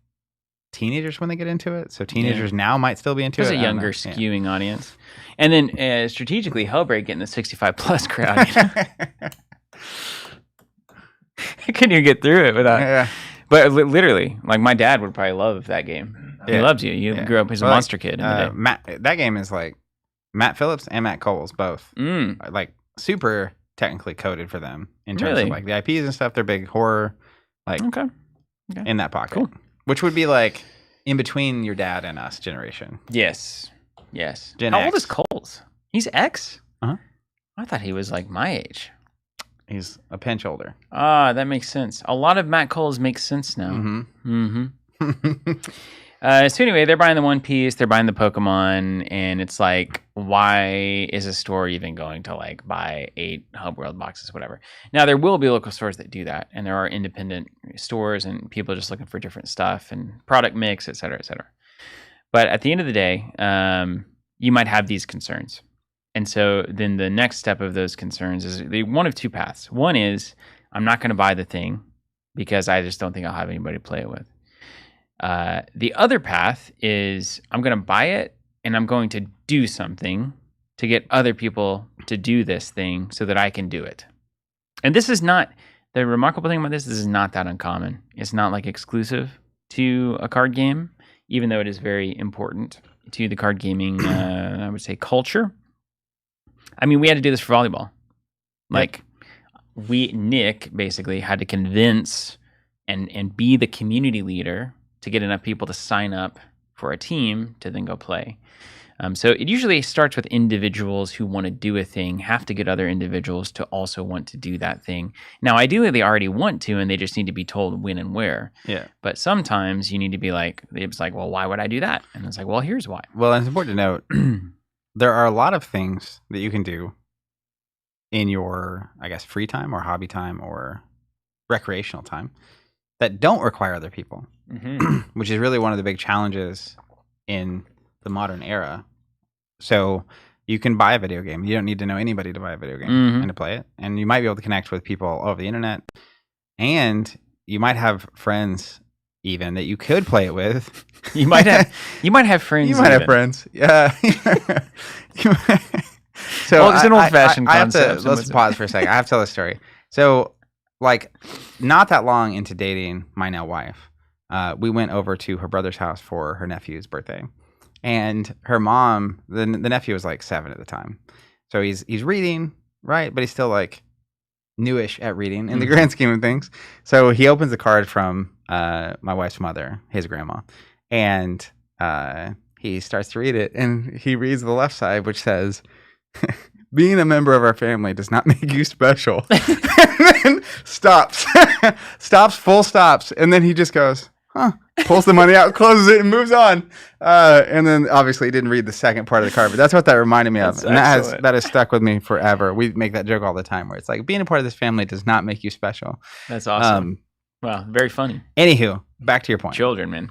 teenagers when they get into it. So teenagers now might still be into it. There's a younger skewing audience. And then strategically, Hellbreak getting the 65 plus crowd. I couldn't even get through it without. Yeah. But literally, like my dad would probably love that game. He loves you. You grew up as a monster kid. That game is like Matt Phillips and Matt Coles both like super technically coded for them in terms of like the IPs and stuff. They're big horror, like in that pocket. Cool. Which would be like in between your dad and us generation. Yes. Gen How X. old is Coles? He's X? Uh-huh. I thought he was like my age. He's a pinch older. Ah, that makes sense. A lot of Matt Coles makes sense now. So anyway, they're buying the One Piece, they're buying the Pokemon, and it's like, why is a store even going to like buy 8 Hub World boxes, whatever? Now, there will be local stores that do that, and there are independent stores and people just looking for different stuff and product mix, et cetera, et cetera. But at the end of the day, you might have these concerns. And so then the next step of those concerns is one of two paths. One is, I'm not going to buy the thing because I just don't think I'll have anybody to play it with. The other path is I'm going to buy it and I'm going to do something to get other people to do this thing so that I can do it. And this is not, the remarkable thing about this is not that uncommon. It's not like exclusive to a card game, even though it is very important to the card gaming, I would say, culture. I mean, we had to do this for volleyball. Like, Nick basically had to convince and be the community leader to get enough people to sign up for a team to then go play. So it usually starts with individuals who want to do a thing, have to get other individuals to also want to do that thing. Now, ideally, they already want to, and they just need to be told when and where. Yeah. But sometimes you need to be like, it's like, well, why would I do that? And it's like, well, here's why. Well, it's important to note, there are a lot of things that you can do in your, I guess, free time or hobby time or recreational time that don't require other people, which is really one of the big challenges in the modern era. So you can buy a video game. You don't need to know anybody to buy a video game and to play it. And you might be able to connect with people all over the internet. And you might have friends even that you could play it with. You might have friends. You might have friends. Yeah. So it's an old-fashioned concept. Let's pause for a second. I have to tell a story. So, like, not that long into dating my now wife, we went over to her brother's house for her nephew's birthday. And her mom, the nephew was like 7 at the time. So he's reading, right? But he's still like newish at reading in the grand scheme of things. So he opens a card from my wife's mother, his grandma. And he starts to read it. And he reads the left side, which says, being a member of our family does not make you special. And then stops. Full stops. And then he just goes, huh. Pulls the money out, closes it, and moves on. And then obviously he didn't read the second part of the card, but that's what that reminded me of. And that has stuck with me forever. We make that joke all the time where it's like, being a part of this family does not make you special. That's awesome. Wow, very funny. Anywho, back to your point. Children, man.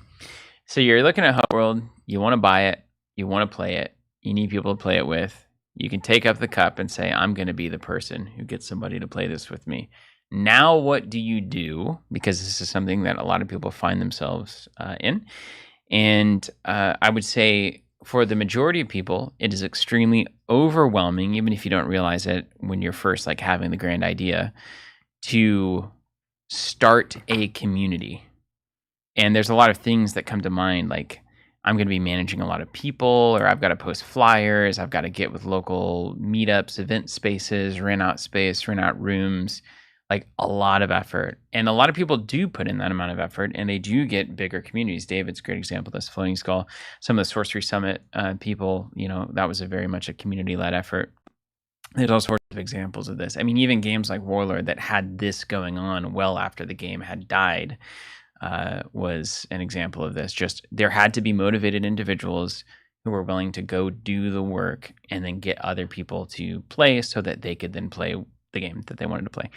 So you're looking at Hub World, you want to buy it, you want to play it, you need people to play it with. You can take up the cup and say, I'm going to be the person who gets somebody to play this with me. Now, what do you do? Because this is something that a lot of people find themselves in. And I would say for the majority of people, it is extremely overwhelming, even if you don't realize it when you're first like having the grand idea, to start a community. And there's a lot of things that come to mind, like I'm going to be managing a lot of people, or I've got to post flyers, I've got to get with local meetups, event spaces, rent out space, rent out rooms, like a lot of effort. And a lot of people do put in that amount of effort, and they do get bigger communities. David's a great example of this, Floating Skull. Some of the Sorcery Summit people, that was a very much a community-led effort. There's all sorts of examples of this. I mean, even games like Warlord that had this going on well after the game had died was an example of this. Just there had to be motivated individuals who were willing to go do the work and then get other people to play so that they could then play the game that they wanted to play.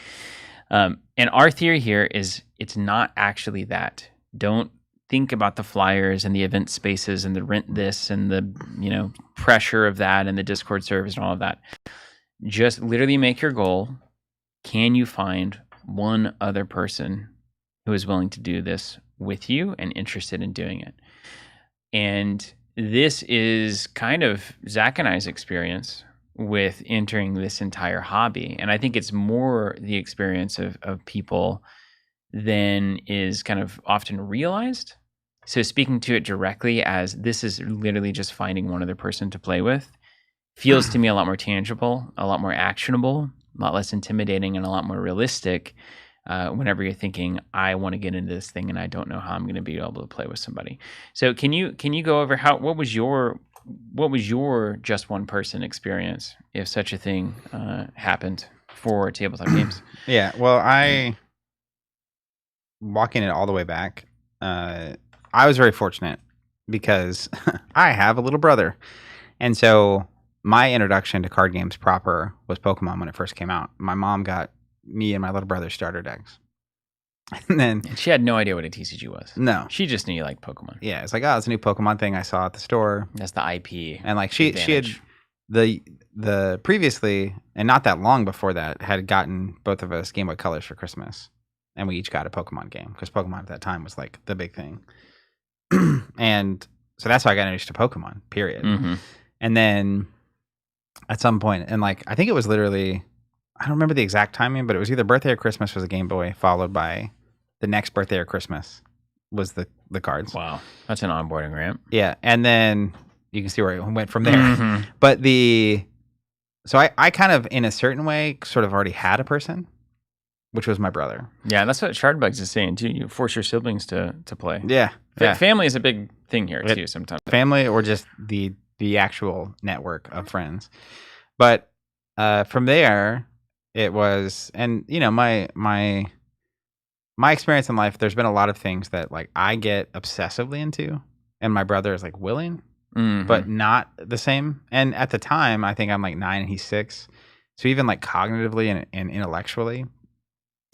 And our theory here is it's not actually that. Don't think about the flyers and the event spaces and the rent this and the pressure of that and the Discord servers and all of that. Just literally make your goal. Can you find one other person who is willing to do this with you and interested in doing it? And this is kind of Zach and I's experience with entering this entire hobby. And I think it's more the experience of people than is kind of often realized. So speaking to it directly as this is literally just finding one other person to play with feels to me a lot more tangible, a lot more actionable, a lot less intimidating, and a lot more realistic whenever you're thinking, I want to get into this thing and I don't know how I'm going to be able to play with somebody. So can you go over what was your just one person experience, if such a thing happened for tabletop games? Yeah, well, walking it all the way back, I was very fortunate because I have a little brother. And so my introduction to card games proper was Pokemon when it first came out. My mom got me and my little brother starter decks. And she had no idea what a TCG was. No. She just knew you liked Pokemon. Yeah, it's like, it's a new Pokemon thing I saw at the store. That's the IP. And like she had the previously, and not that long before that, had gotten both of us Game Boy Colors for Christmas. And we each got a Pokemon game because Pokemon at that time was like the big thing. And so that's how I got introduced to Pokemon, period. Mm-hmm. And then at some point, and like I think it was literally, I don't remember the exact timing, but it was either birthday or Christmas was a Game Boy, followed by the next birthday or Christmas was the cards. Wow. That's an onboarding ramp. Yeah. And then you can see where it went from there. Mm-hmm. But so I kind of, in a certain way, sort of already had a person, which was my brother. Yeah, that's what Shardbugs is saying too. You force your siblings to play. Yeah. Family is a big thing here too sometimes. Family or just the actual network of friends. But from there, it was, and my experience in life, there's been a lot of things that like I get obsessively into, and my brother is like willing, but not the same. And at the time, I think I'm like 9 and he's 6. So even like cognitively and intellectually,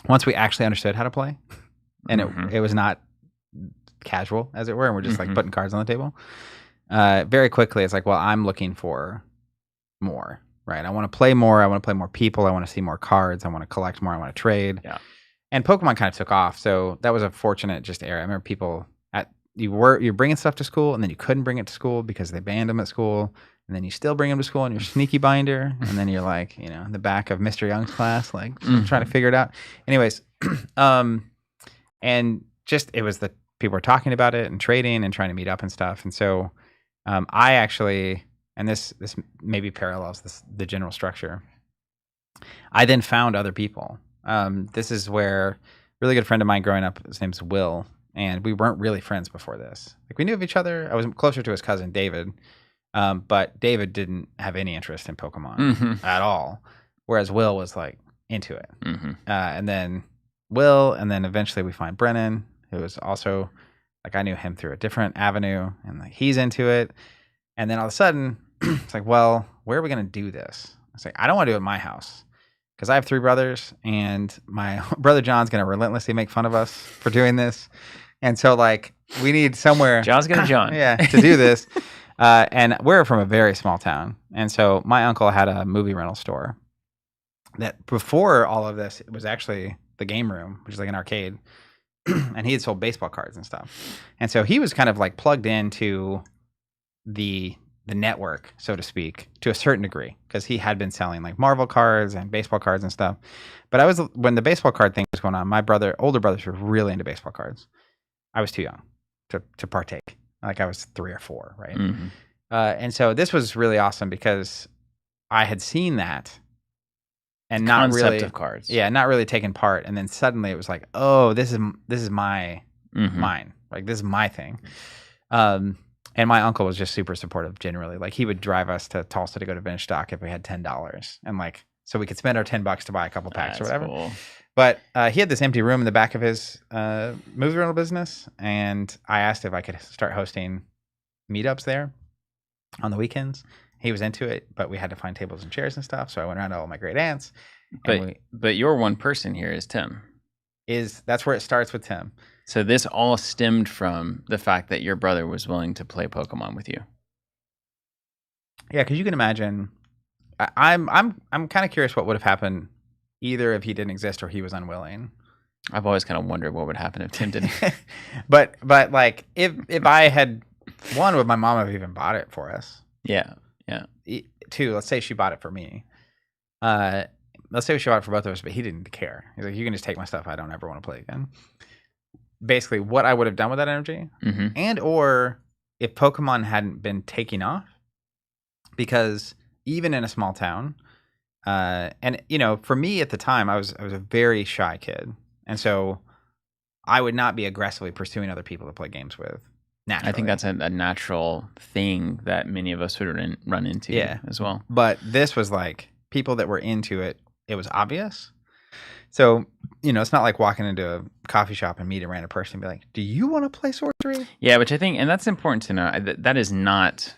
once we actually understood how to play, and it was not casual, as it were, and we're just like putting cards on the table, very quickly, it's like, well, I'm looking for more, right? I want to play more. I want to play more people. I want to see more cards. I want to collect more. I want to trade. Yeah. And Pokemon kind of took off, so that was a fortunate just era. I remember people you're bringing stuff to school, and then you couldn't bring it to school because they banned them at school, and then you still bring them to school in your sneaky binder, and then you're like, in the back of Mr. Young's class, like trying to figure it out. Anyways, and just it was the people were talking about it and trading and trying to meet up and stuff, and so I actually, and this maybe parallels the general structure. I then found other people. This is where a really good friend of mine growing up, his name's Will, and we weren't really friends before this. Like we knew of each other. I was closer to his cousin David, but David didn't have any interest in Pokemon at all, whereas Will was like into it. And then Will, and then eventually we find Brennan, who was also like I knew him through a different avenue, and like he's into it. And then all of a sudden, it's like, well, where are we going to do this? It's like, I don't want to do it at my house because I have 3 brothers, and my brother John's going to relentlessly make fun of us for doing this. And so, like, we need somewhere. John's going to John. Yeah, to do this. And we're from a very small town. And so my uncle had a movie rental store that before all of this, it was actually the game room, which is like an arcade. And he had sold baseball cards and stuff. And so he was kind of like plugged into the the network, so to speak, to a certain degree, because he had been selling like Marvel cards and baseball cards and stuff. But when the baseball card thing was going on, my older brothers were really into baseball cards. I was too young to partake. Like I was 3 or 4, right? Mm-hmm. And so this was really awesome because I had seen that and not concept really of cards. Yeah, not really taken part. And then suddenly it was like, oh, this is my mine. Like this is my thing. And my uncle was just super supportive generally. Like he would drive us to Tulsa to go to Vintage Stock if we had $10, and like so we could spend our $10 to buy a couple packs or whatever. Cool. But he had this empty room in the back of his movie rental business, and I asked if I could start hosting meetups there on the weekends. He was into it, but we had to find tables and chairs and stuff. So I went around to all my great aunts. But your one person here is Tim. That's where it starts with Tim. So this all stemmed from the fact that your brother was willing to play Pokemon with you. Yeah, because you can imagine. I'm kind of curious what would have happened either if he didn't exist or he was unwilling. I've always kind of wondered what would happen if Tim didn't. but like if I had one, would my mom have even bought it for us? Yeah. 2, let's say she bought it for me. Let's say she bought it for both of us, but he didn't care. He's like, you can just take my stuff. I don't ever want to play again. Basically, what I would have done with that energy, and or if Pokemon hadn't been taking off, because even in a small town, and for me at the time, I was a very shy kid, and so I would not be aggressively pursuing other people to play games with. Naturally. I think that's a natural thing that many of us would run into as well. But this was like people that were into it. It was obvious. So, it's not like walking into a coffee shop and meet a random person and be like, do you want to play Sorcery? Yeah, which I think, and that's important to know, that is not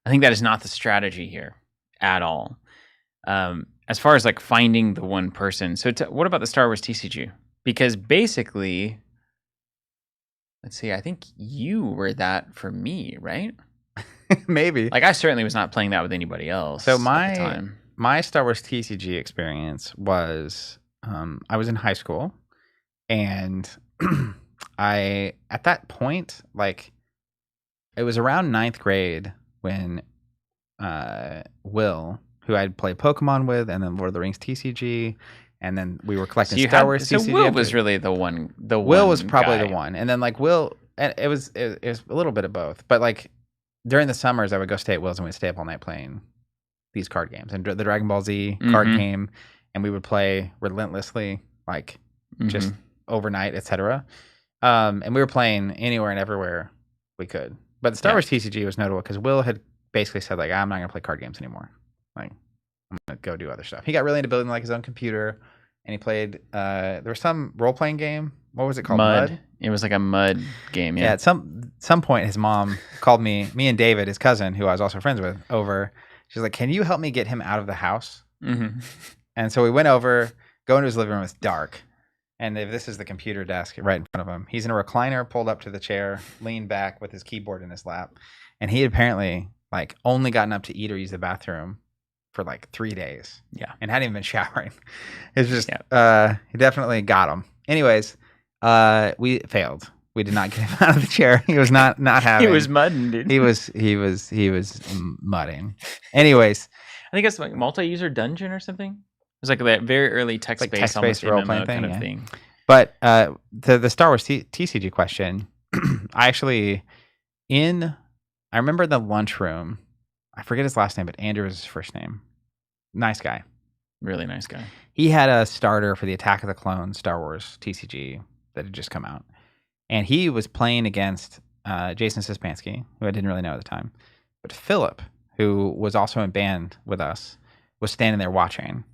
the strategy here at all. As far as like finding the one person. So what about the Star Wars TCG? Because basically, let's see, I think you were that for me, right? Maybe. Like I certainly was not playing that with anybody else so at the time. My Star Wars TCG experience was... I was in high school, and I, at that point, like, it was around 9th grade when Will, who I'd played Pokemon with, and then Lord of the Rings TCG, and then we were collecting Star Wars TCG. So Will was really the one. Will was probably the one, and then like Will, and it was a little bit of both, but like during the summers, I would go stay at Will's and we'd stay up all night playing these card games and the Dragon Ball Z card game. And we would play relentlessly, like just overnight, etc. And we were playing anywhere and everywhere we could. But the Star Wars TCG was notable because Will had basically said, like, I'm not going to play card games anymore. Like, I'm going to go do other stuff. He got really into building, like, his own computer. And he played, there was some role-playing game. What was it called? Mud? It was like a mud game, yeah. Yeah, at some point, his mom called me and David, his cousin, who I was also friends with, over. She's like, can you help me get him out of the house? And so we went over, go into his living room. It's dark. And this is the computer desk right in front of him. He's in a recliner, pulled up to the chair, leaned back with his keyboard in his lap. And he had apparently like only gotten up to eat or use the bathroom for like 3 days. Yeah. And hadn't even been showering. It's just, he definitely got him. Anyways, we failed. We did not get him out of the chair. He was not having. He was mudding, dude. He was mudding. Anyways. I think it's like multi-user dungeon or something. It was like that very early text-based role-playing kind of thing. But the Star Wars TCG question, I remember the lunchroom. I forget his last name, but Andrew was his first name. Nice guy. Really nice guy. He had a starter for the Attack of the Clones Star Wars TCG that had just come out. And he was playing against Jason Sispansky, who I didn't really know at the time. But Philip, who was also in band with us, was standing there watching.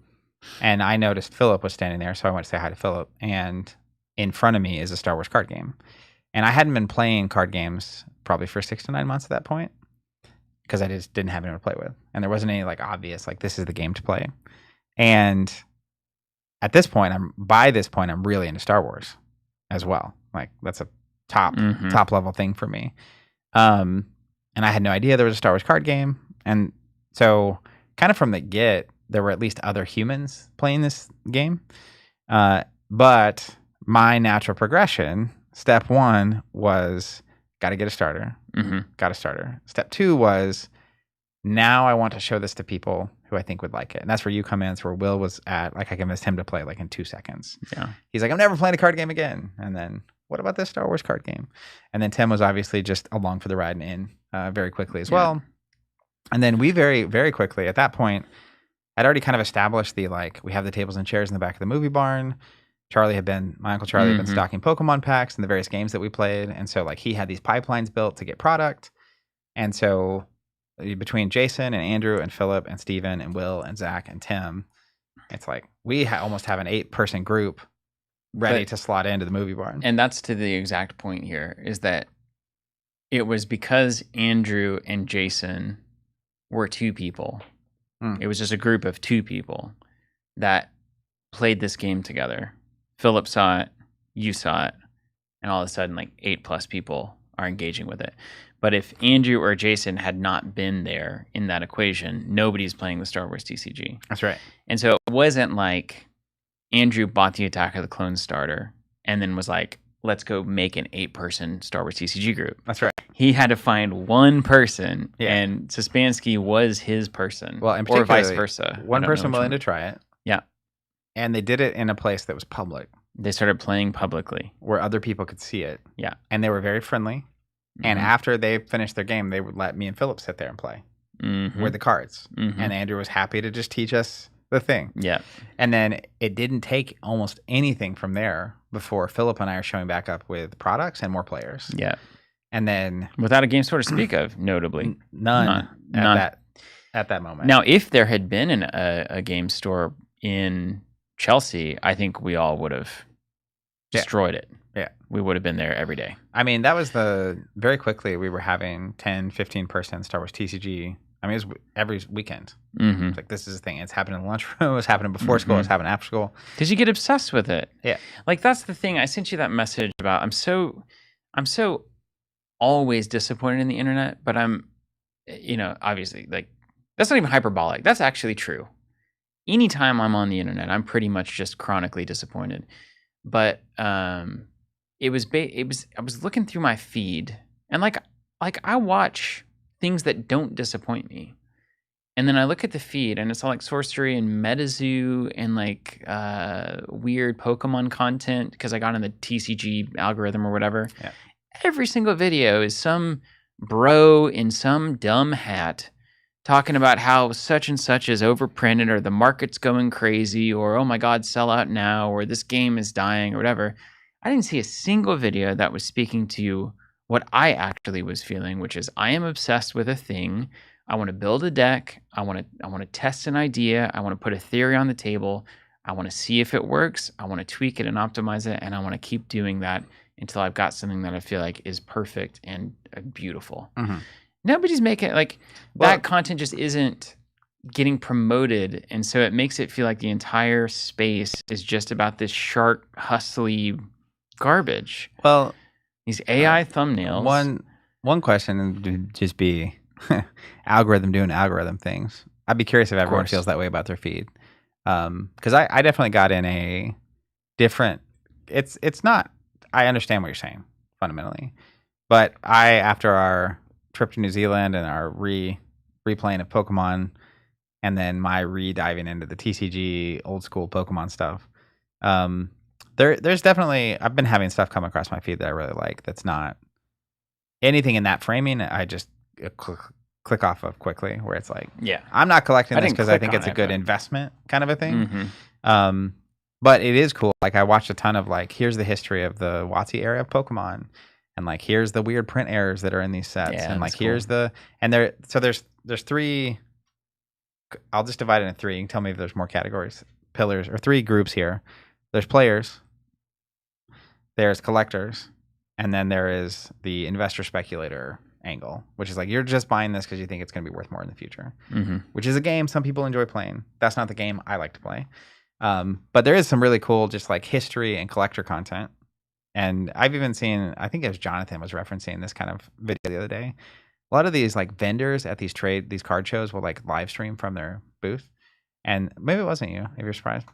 And I noticed Philip was standing there, so I went to say hi to Philip. And in front of me is a Star Wars card game. And I hadn't been playing card games probably for 6 to 9 months at that point because I just didn't have anyone to play with. And there wasn't any like obvious, like this is the game to play. And at this point, I'm really into Star Wars as well. Like that's a top level thing for me. And I had no idea there was a Star Wars card game. And so kind of from the get, there were at least other humans playing this game. But my natural progression, step 1 was got to get a starter. Got a starter. Step 2 was now I want to show this to people who I think would like it. And that's where you come in. It's where Will was at. Like I convinced him to play like in 2 seconds. Yeah. He's like, I'm never playing a card game again. And then what about this Star Wars card game? And then Tim was obviously just along for the ride and in very quickly as well. And then we very, very quickly at that point had already kind of established we have the tables and chairs in the back of the movie barn. My Uncle Charlie had been stocking Pokemon packs and the various games that we played. And so like he had these pipelines built to get product. And so between Jason and Andrew and Philip and Steven and Will and Zach and Tim, it's like we almost have an 8-person group ready to slot into the movie barn. And that's to the exact point here, is that it was because Andrew and Jason were 2 people. It was just a group of 2 people that played this game together. Philip saw it, you saw it, and all of a sudden like 8+ people are engaging with it. But if Andrew or Jason had not been there in that equation, nobody's playing the Star Wars TCG. That's right. And so it wasn't like Andrew bought the Attack of the Clones starter and then was like, let's go make an 8-person Star Wars TCG group. That's right. He had to find one person, and Suspansky was his person. Well, or vice versa. One person willing to try it. Yeah. And they did it in a place that was public. They started playing publicly. Where other people could see it. Yeah. And they were very friendly. And after they finished their game, they would let me and Philip sit there and play with the cards. And Andrew was happy to just teach us the thing. Yeah. And then it didn't take almost anything from there before Philip and I are showing back up with products and more players. Yeah. And then without a game store to speak of, notably. None at that moment. Now, if there had been a game store in Chelsea, I think we all would have destroyed it. Yeah. We would have been there every day. I mean, that was very quickly we were having 10, 15% Star Wars TCG. I mean, it was every weekend. It's like, this is the thing. It's happening in the lunchroom. It's happening before school. It's happening after school. Because you get obsessed with it. Yeah. Like, that's the thing. I sent you that message about, I'm so always disappointed in the internet, but I'm, obviously, like, that's not even hyperbolic. That's actually true. Anytime I'm on the internet, I'm pretty much just chronically disappointed. But I was looking through my feed, and like I watch things that don't disappoint me. And then I look at the feed, and it's all like sorcery and MetaZoo and like weird Pokemon content because I got in the TCG algorithm or whatever. Yeah. Every single video is some bro in some dumb hat talking about how such and such is overprinted, or the market's going crazy, or oh my God, sell out now, or this game is dying, or whatever. I didn't see a single video that was speaking to what I actually was feeling, which is I am obsessed with a thing. I want to build a deck. I want to test an idea. I want to put a theory on the table. I want to see if it works. I want to tweak it and optimize it, and I want to keep doing that until I've got something that I feel like is perfect and beautiful. Nobody's making that content just isn't getting promoted, and so it makes it feel like the entire space is just about this shark hustly garbage. Well, these AI thumbnails. One question would just be algorithm doing algorithm things. I'd be curious if everyone feels that way about their feed, because I definitely got in a different. It's not. I understand what you're saying fundamentally, but after our trip to New Zealand and our replaying of Pokemon, and then my diving into the TCG old school Pokemon stuff. There's definitely, I've been having stuff come across my feed that I really like. That's not anything in that framing. I just click off of quickly, where it's like, I'm not collecting this because I think it's a good investment kind of a thing. But it is cool. Like I watched a ton of here's the history of the WotC area of Pokemon. And here's the weird print errors that are in these sets, and here's cool. There's 3. I'll just divide it into 3. You can tell me if there's more categories, pillars, or 3 groups here. There's players, there's collectors, and then there is the investor speculator angle, which is you're just buying this because you think it's going to be worth more in the future, which is a game some people enjoy playing. That's not the game I like to play, but there is some really cool just history and collector content. And I've even seen, I think it was Jonathan was referencing this kind of video the other day. A lot of these vendors at these card shows will live stream from their booth. And maybe it wasn't you, if you're surprised.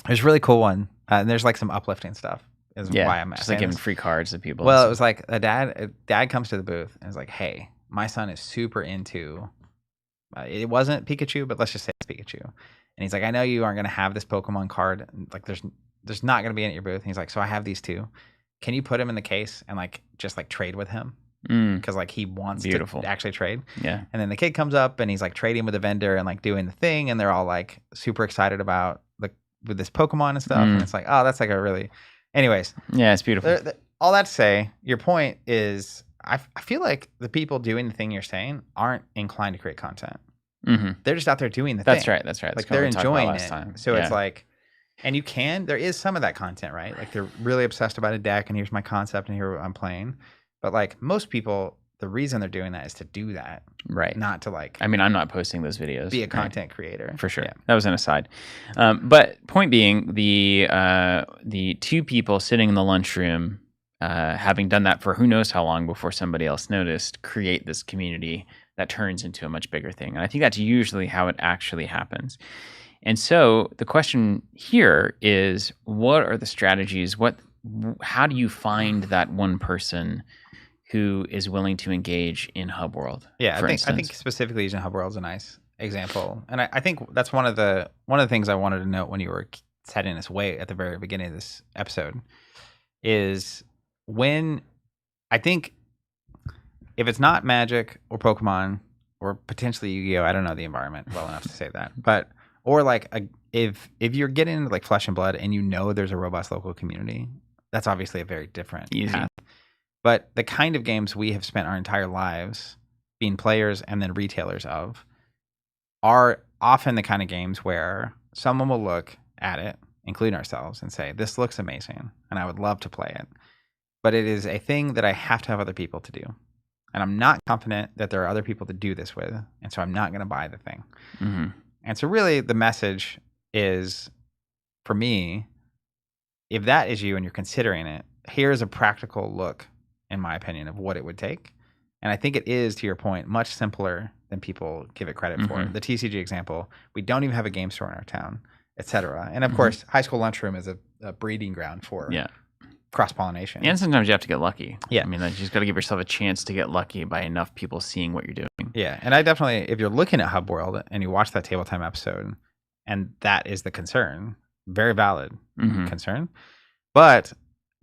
There's a really cool one. And there's some uplifting stuff. Is why I'm just giving free cards to people. Well, it was a dad comes to the booth and is hey, my son is super into It wasn't Pikachu, but let's just say it's Pikachu. And he's like, I know you aren't going to have this Pokemon card. Like, there's not going to be any at your booth. And he's like, so I have these 2. Can you put him in the case and like just like trade with him? Because like he wants to actually trade. Yeah. And then the kid comes up and he's like trading with the vendor and like doing the thing, and they're all like super excited about with this Pokemon and stuff. And it's like, oh, that's like a really. Anyways. Yeah, it's beautiful. All that to say, your point is, I feel like the people doing the thing you're saying aren't inclined to create content. They're just out there doing the thing. That's right. That's like they're enjoying it. So it's like, and there is some of that content, right? Like they're really obsessed about a deck, and here's my concept, and here I'm playing. But like most people, the reason they're doing that is to do that, right? Not to like. I mean, I'm not posting those videos. Be a content creator for sure. Yeah. That was an aside. But point being, the 2 people sitting in the lunchroom, having done that for who knows how long before somebody else noticed, create this community that turns into a much bigger thing. And I think that's usually how it actually happens. And so the question here is, what are the strategies? How do you find that one person who is willing to engage in Hub World? Yeah, I think specifically using Hub World is a nice example. And I think that's one of the things I wanted to note when you were setting this way at the very beginning of this episode is when I think if it's not Magic or Pokemon or potentially Yu-Gi-Oh, I don't know the environment well enough to say that, but or like if you're getting into like Flesh and Blood and you know there's a robust local community, that's obviously a very different path. But the kind of games we have spent our entire lives being players and then retailers of are often the kind of games where someone will look at it, including ourselves, and say, this looks amazing and I would love to play it. But it is a thing that I have to have other people to do. And I'm not confident that there are other people to do this with. And so I'm not going to buy the thing. And so really the message is, for me, if that is you and you're considering it, here's a practical look, in my opinion, of what it would take. And I think it is, to your point, much simpler than people give it credit for. The TCG example, we don't even have a game store in our town, etc. And of course, high school lunchroom is a breeding ground for cross-pollination. And sometimes you have to get lucky. Yeah. I mean, you just got to give yourself a chance to get lucky by enough people seeing what you're doing. Yeah. And I definitely, if you're looking at Hub World and you watch that Table Time episode, and that is the concern, very valid concern. But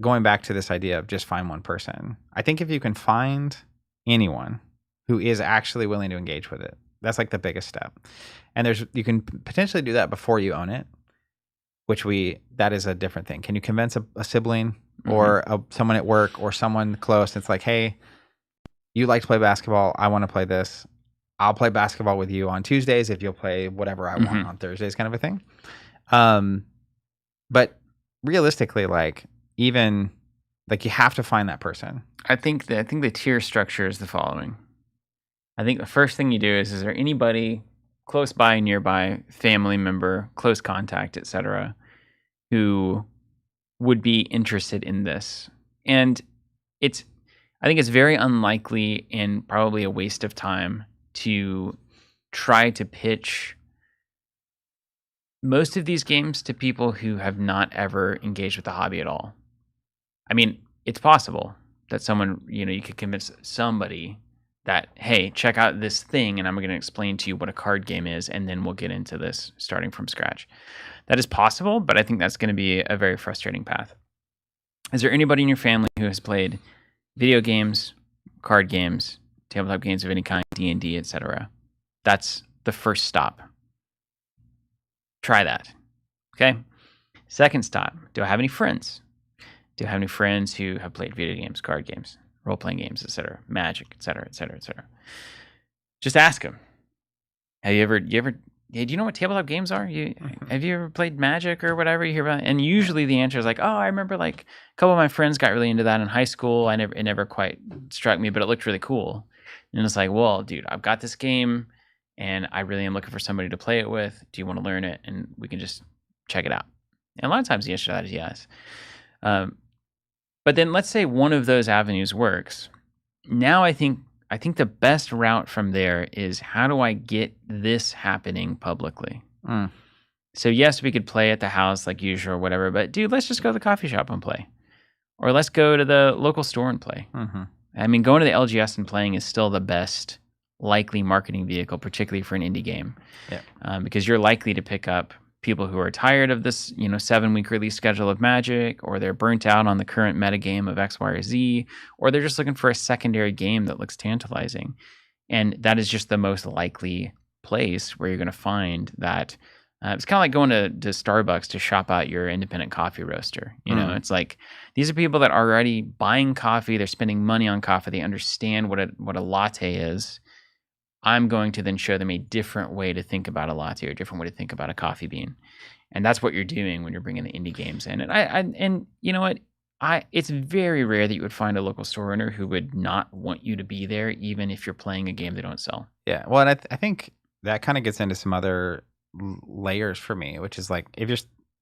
going back to this idea of just find one person, I think if you can find anyone who is actually willing to engage with it, that's like the biggest step. And you can potentially do that before you own it, that is a different thing. Can you convince a sibling or someone at work or someone close? It's like, hey, you like to play basketball. I want to play this. I'll play basketball with you on Tuesdays if you'll play whatever I want on Thursdays, kind of a thing. But realistically, like even like you have to find that person. I think the tier structure is the following. I think the first thing you do is there anybody close by, nearby, family member, close contact, etc., who would be interested in this? And I think it's very unlikely and probably a waste of time to try to pitch most of these games to people who have not ever engaged with the hobby at all. I mean, it's possible that someone, you could convince somebody that, hey, check out this thing and I'm going to explain to you what a card game is, and then we'll get into this starting from scratch. That is possible, but I think that's going to be a very frustrating path. Is there anybody in your family who has played video games, card games, tabletop games of any kind, D&D, etc.? That's the first stop. Try that. Okay? Second stop, do I have any friends? Do I have any friends who have played video games, card games, role-playing games, etc., Magic, etc., etc., etc.? Just ask them. Have you ever? Hey, do you know what tabletop games are? Have you ever played Magic or whatever you hear about? And usually the answer is like, oh, I remember like a couple of my friends got really into that in high school. It never quite struck me, but it looked really cool. And it's like, well, dude, I've got this game and I really am looking for somebody to play it with. Do you want to learn it? And we can just check it out. And a lot of times the answer to that is yes. But then let's say one of those avenues works. Now I think the best route from there is, how do I get this happening publicly? So yes, we could play at the house like usual or whatever, but dude, let's just go to the coffee shop and play. Or let's go to the local store and play. I mean, going to the LGS and playing is still the best likely marketing vehicle, particularly for an indie game. Yeah. Because you're likely to pick up people who are tired of this, 7-week release schedule of Magic, or they're burnt out on the current meta game of X, Y, or Z, or they're just looking for a secondary game that looks tantalizing. And that is just the most likely place where you're going to find that. It's kind of like going to Starbucks to shop out your independent coffee roaster. It's like these are people that are already buying coffee. They're spending money on coffee. They understand what a latte is. I'm going to then show them a different way to think about a latte or a different way to think about a coffee bean. And that's what you're doing when you're bringing the indie games in. And you know what? It's very rare that you would find a local store owner who would not want you to be there, even if you're playing a game they don't sell. Yeah. Well, and I think that kind of gets into some other layers for me, which is like if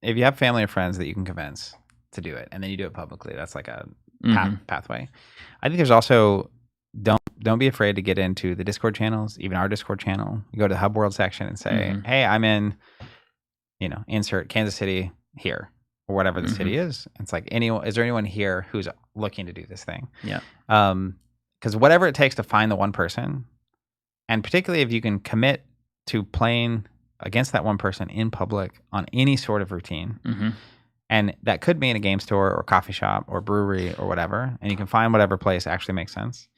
you have family or friends that you can convince to do it, and then you do it publicly, that's like a pathway. I think there's also don't be afraid to get into the Discord channels, even our Discord channel. You go to the Hub World section and say, hey, I'm in, insert Kansas City here, or whatever the city is. It's like, is there anyone here who's looking to do this thing? Yeah. Because whatever it takes to find the one person, and particularly if you can commit to playing against that one person in public on any sort of routine, and that could be in a game store or coffee shop or brewery or whatever, and you can find whatever place actually makes sense.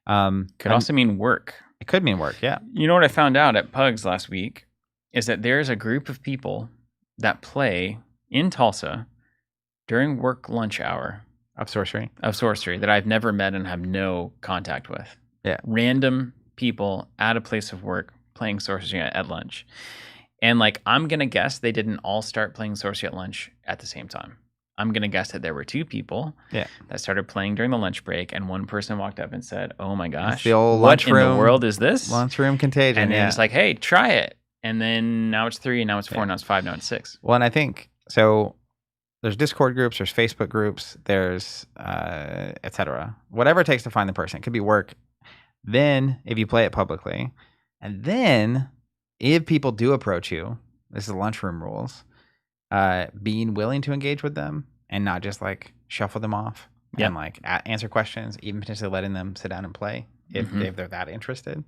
Could also mean work. It could mean work, yeah. You know what I found out at Pugs last week is that there's a group of people that play in Tulsa during work lunch hour of Sorcery that I've never met and have no contact with. Yeah. Random people at a place of work playing Sorcery at lunch. And I'm going to guess they didn't all start playing Sorcery at lunch at the same time. I'm going to guess that there were two people that started playing during the lunch break, and one person walked up and said, oh my gosh, the old what in the world is this? Lunchroom contagion. And then it's like, hey, try it. And then now it's 3, now it's 4, now it's 5, now it's 6. Well, and I think, so there's Discord groups, there's Facebook groups, there's et cetera. Whatever it takes to find the person. It could be work. Then, if you play it publicly, and then if people do approach you, this is lunchroom rules, being willing to engage with them and not just shuffle them off and answer questions, even potentially letting them sit down and play if they're that interested.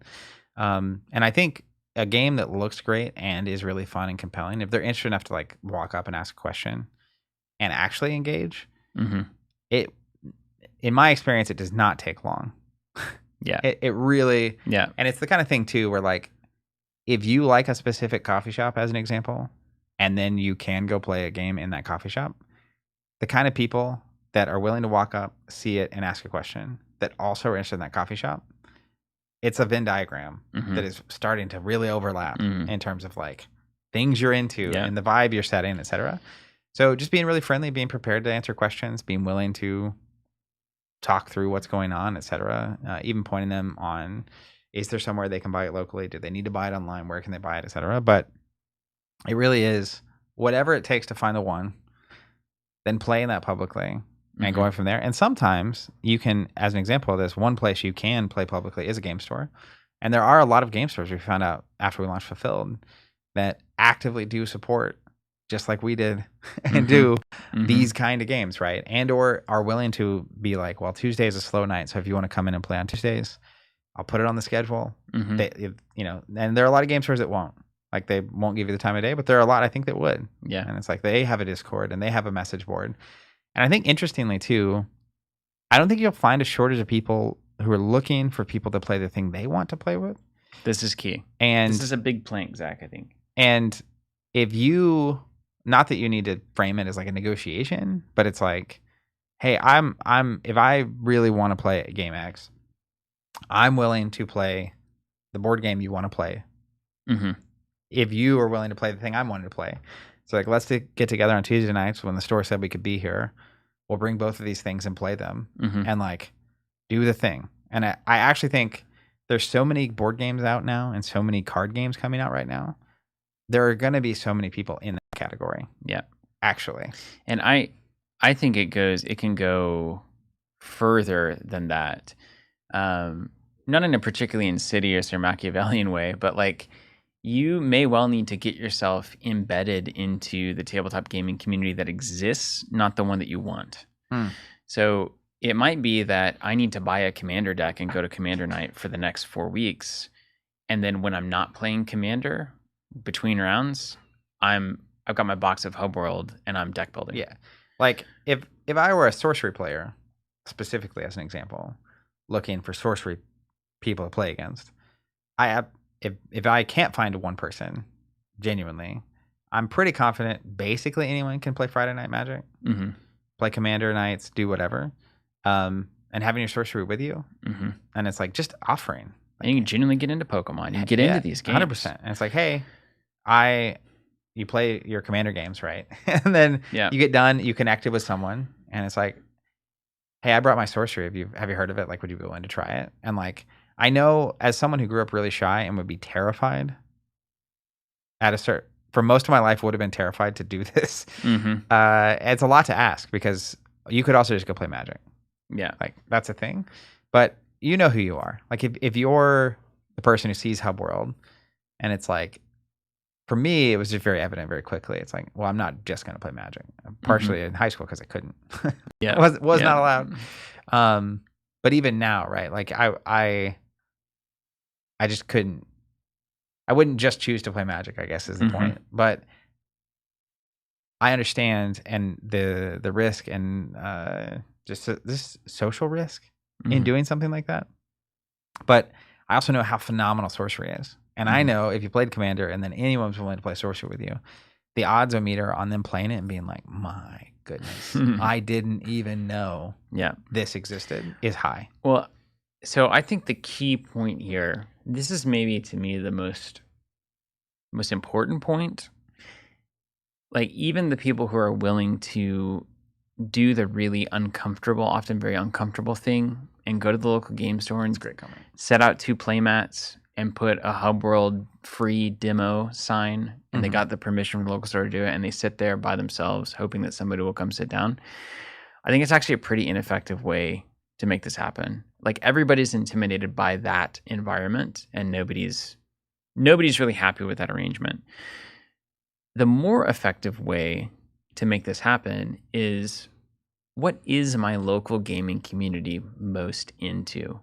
And I think a game that looks great and is really fun and compelling, if they're interested enough to walk up and ask a question and actually engage, it, in my experience, it does not take long. Yeah. It really, yeah. And it's the kind of thing too, where if you like a specific coffee shop as an example, and then you can go play a game in that coffee shop, the kind of people that are willing to walk up, see it, and ask a question that also are interested in that coffee shop, it's a Venn diagram that is starting to really overlap in terms of things you're into and the vibe you're setting, et cetera. So just being really friendly, being prepared to answer questions, being willing to talk through what's going on, et cetera, even pointing them on, is there somewhere they can buy it locally? Do they need to buy it online? Where can they buy it, et cetera? But it really is whatever it takes to find the one, then playing that publicly and going from there. And sometimes you can, as an example of this, one place you can play publicly is a game store. And there are a lot of game stores we found out after we launched Fulfilled that actively do support, just like we did, and do these kind of games, right? And or are willing to be like, well, Tuesday is a slow night, so if you want to come in and play on Tuesdays, I'll put it on the schedule. They, and there are a lot of game stores that won't. They won't give you the time of day, but there are a lot I think that would. Yeah. And it's they have a Discord and they have a message board. And I think interestingly too, I don't think you'll find a shortage of people who are looking for people to play the thing they want to play with. This is key. And this is a big plank, Zach, I think. And if you, not that you need to frame it as a negotiation, but it's hey, if I really want to play a game X, I'm willing to play the board game you want to play. If you are willing to play the thing I'm wanting to play. So let's get together on Tuesday nights when the store said we could be here. We'll bring both of these things and play them and do the thing. And I actually think there's so many board games out now and so many card games coming out right now. There are going to be so many people in that category. Yeah. Actually. And I think it can go further than that. Not in a particularly insidious or Machiavellian way, but you may well need to get yourself embedded into the tabletop gaming community that exists, not the one that you want. So it might be that I need to buy a commander deck and go to commander night for the next 4 weeks And then when I'm not playing Commander between rounds, I've got my box of Hub World and I'm deck building. Yeah. Like if I were a sorcery player, specifically as an example, looking for sorcery people to play against, if I can't find one person, genuinely, I'm pretty confident basically anyone can play Friday Night Magic, play Commander nights, do whatever, and having your sorcery with you, and it's like just offering. Like, and you can genuinely get into Pokemon. You get into these games. 100%. And it's like, hey, you play your Commander games, right? And then you get done, you connected with someone, and it's like, hey, I brought my sorcery. Have you heard of it? Like, would you be willing to try it? And like, I know as someone who grew up really shy and would be terrified for most of my life would have been terrified to do this. It's a lot to ask because you could also just go play Magic. Yeah. Like that's a thing. But you know who you are. Like if you're the person who sees Hub World and it's like, for me, it was just very evident very quickly. It's like, well, I'm not just going to play Magic. Partially in high school because I couldn't. was not allowed. But even now, right? Like I just couldn't. I wouldn't just choose to play Magic, I guess is the point. But I understand and the risk and just this social risk in doing something like that. But I also know how phenomenal sorcery is. And I know if you played Commander and then anyone's willing to play sorcery with you, the odds-o-meter on them playing it and being like, my goodness, I didn't even know this existed is high. Well, so I think the key point here, this is maybe to me the most important point. Like even the people who are willing to do the really uncomfortable, often very uncomfortable thing and go to the local game store and set out 2 playmats and put a Hub World free demo sign and they got the permission from the local store to do it and they sit there by themselves hoping that somebody will come sit down. I think it's actually a pretty ineffective way to make this happen. Like everybody's intimidated by that environment and nobody's really happy with that arrangement. The more effective way to make this happen is, what is my local gaming community most into?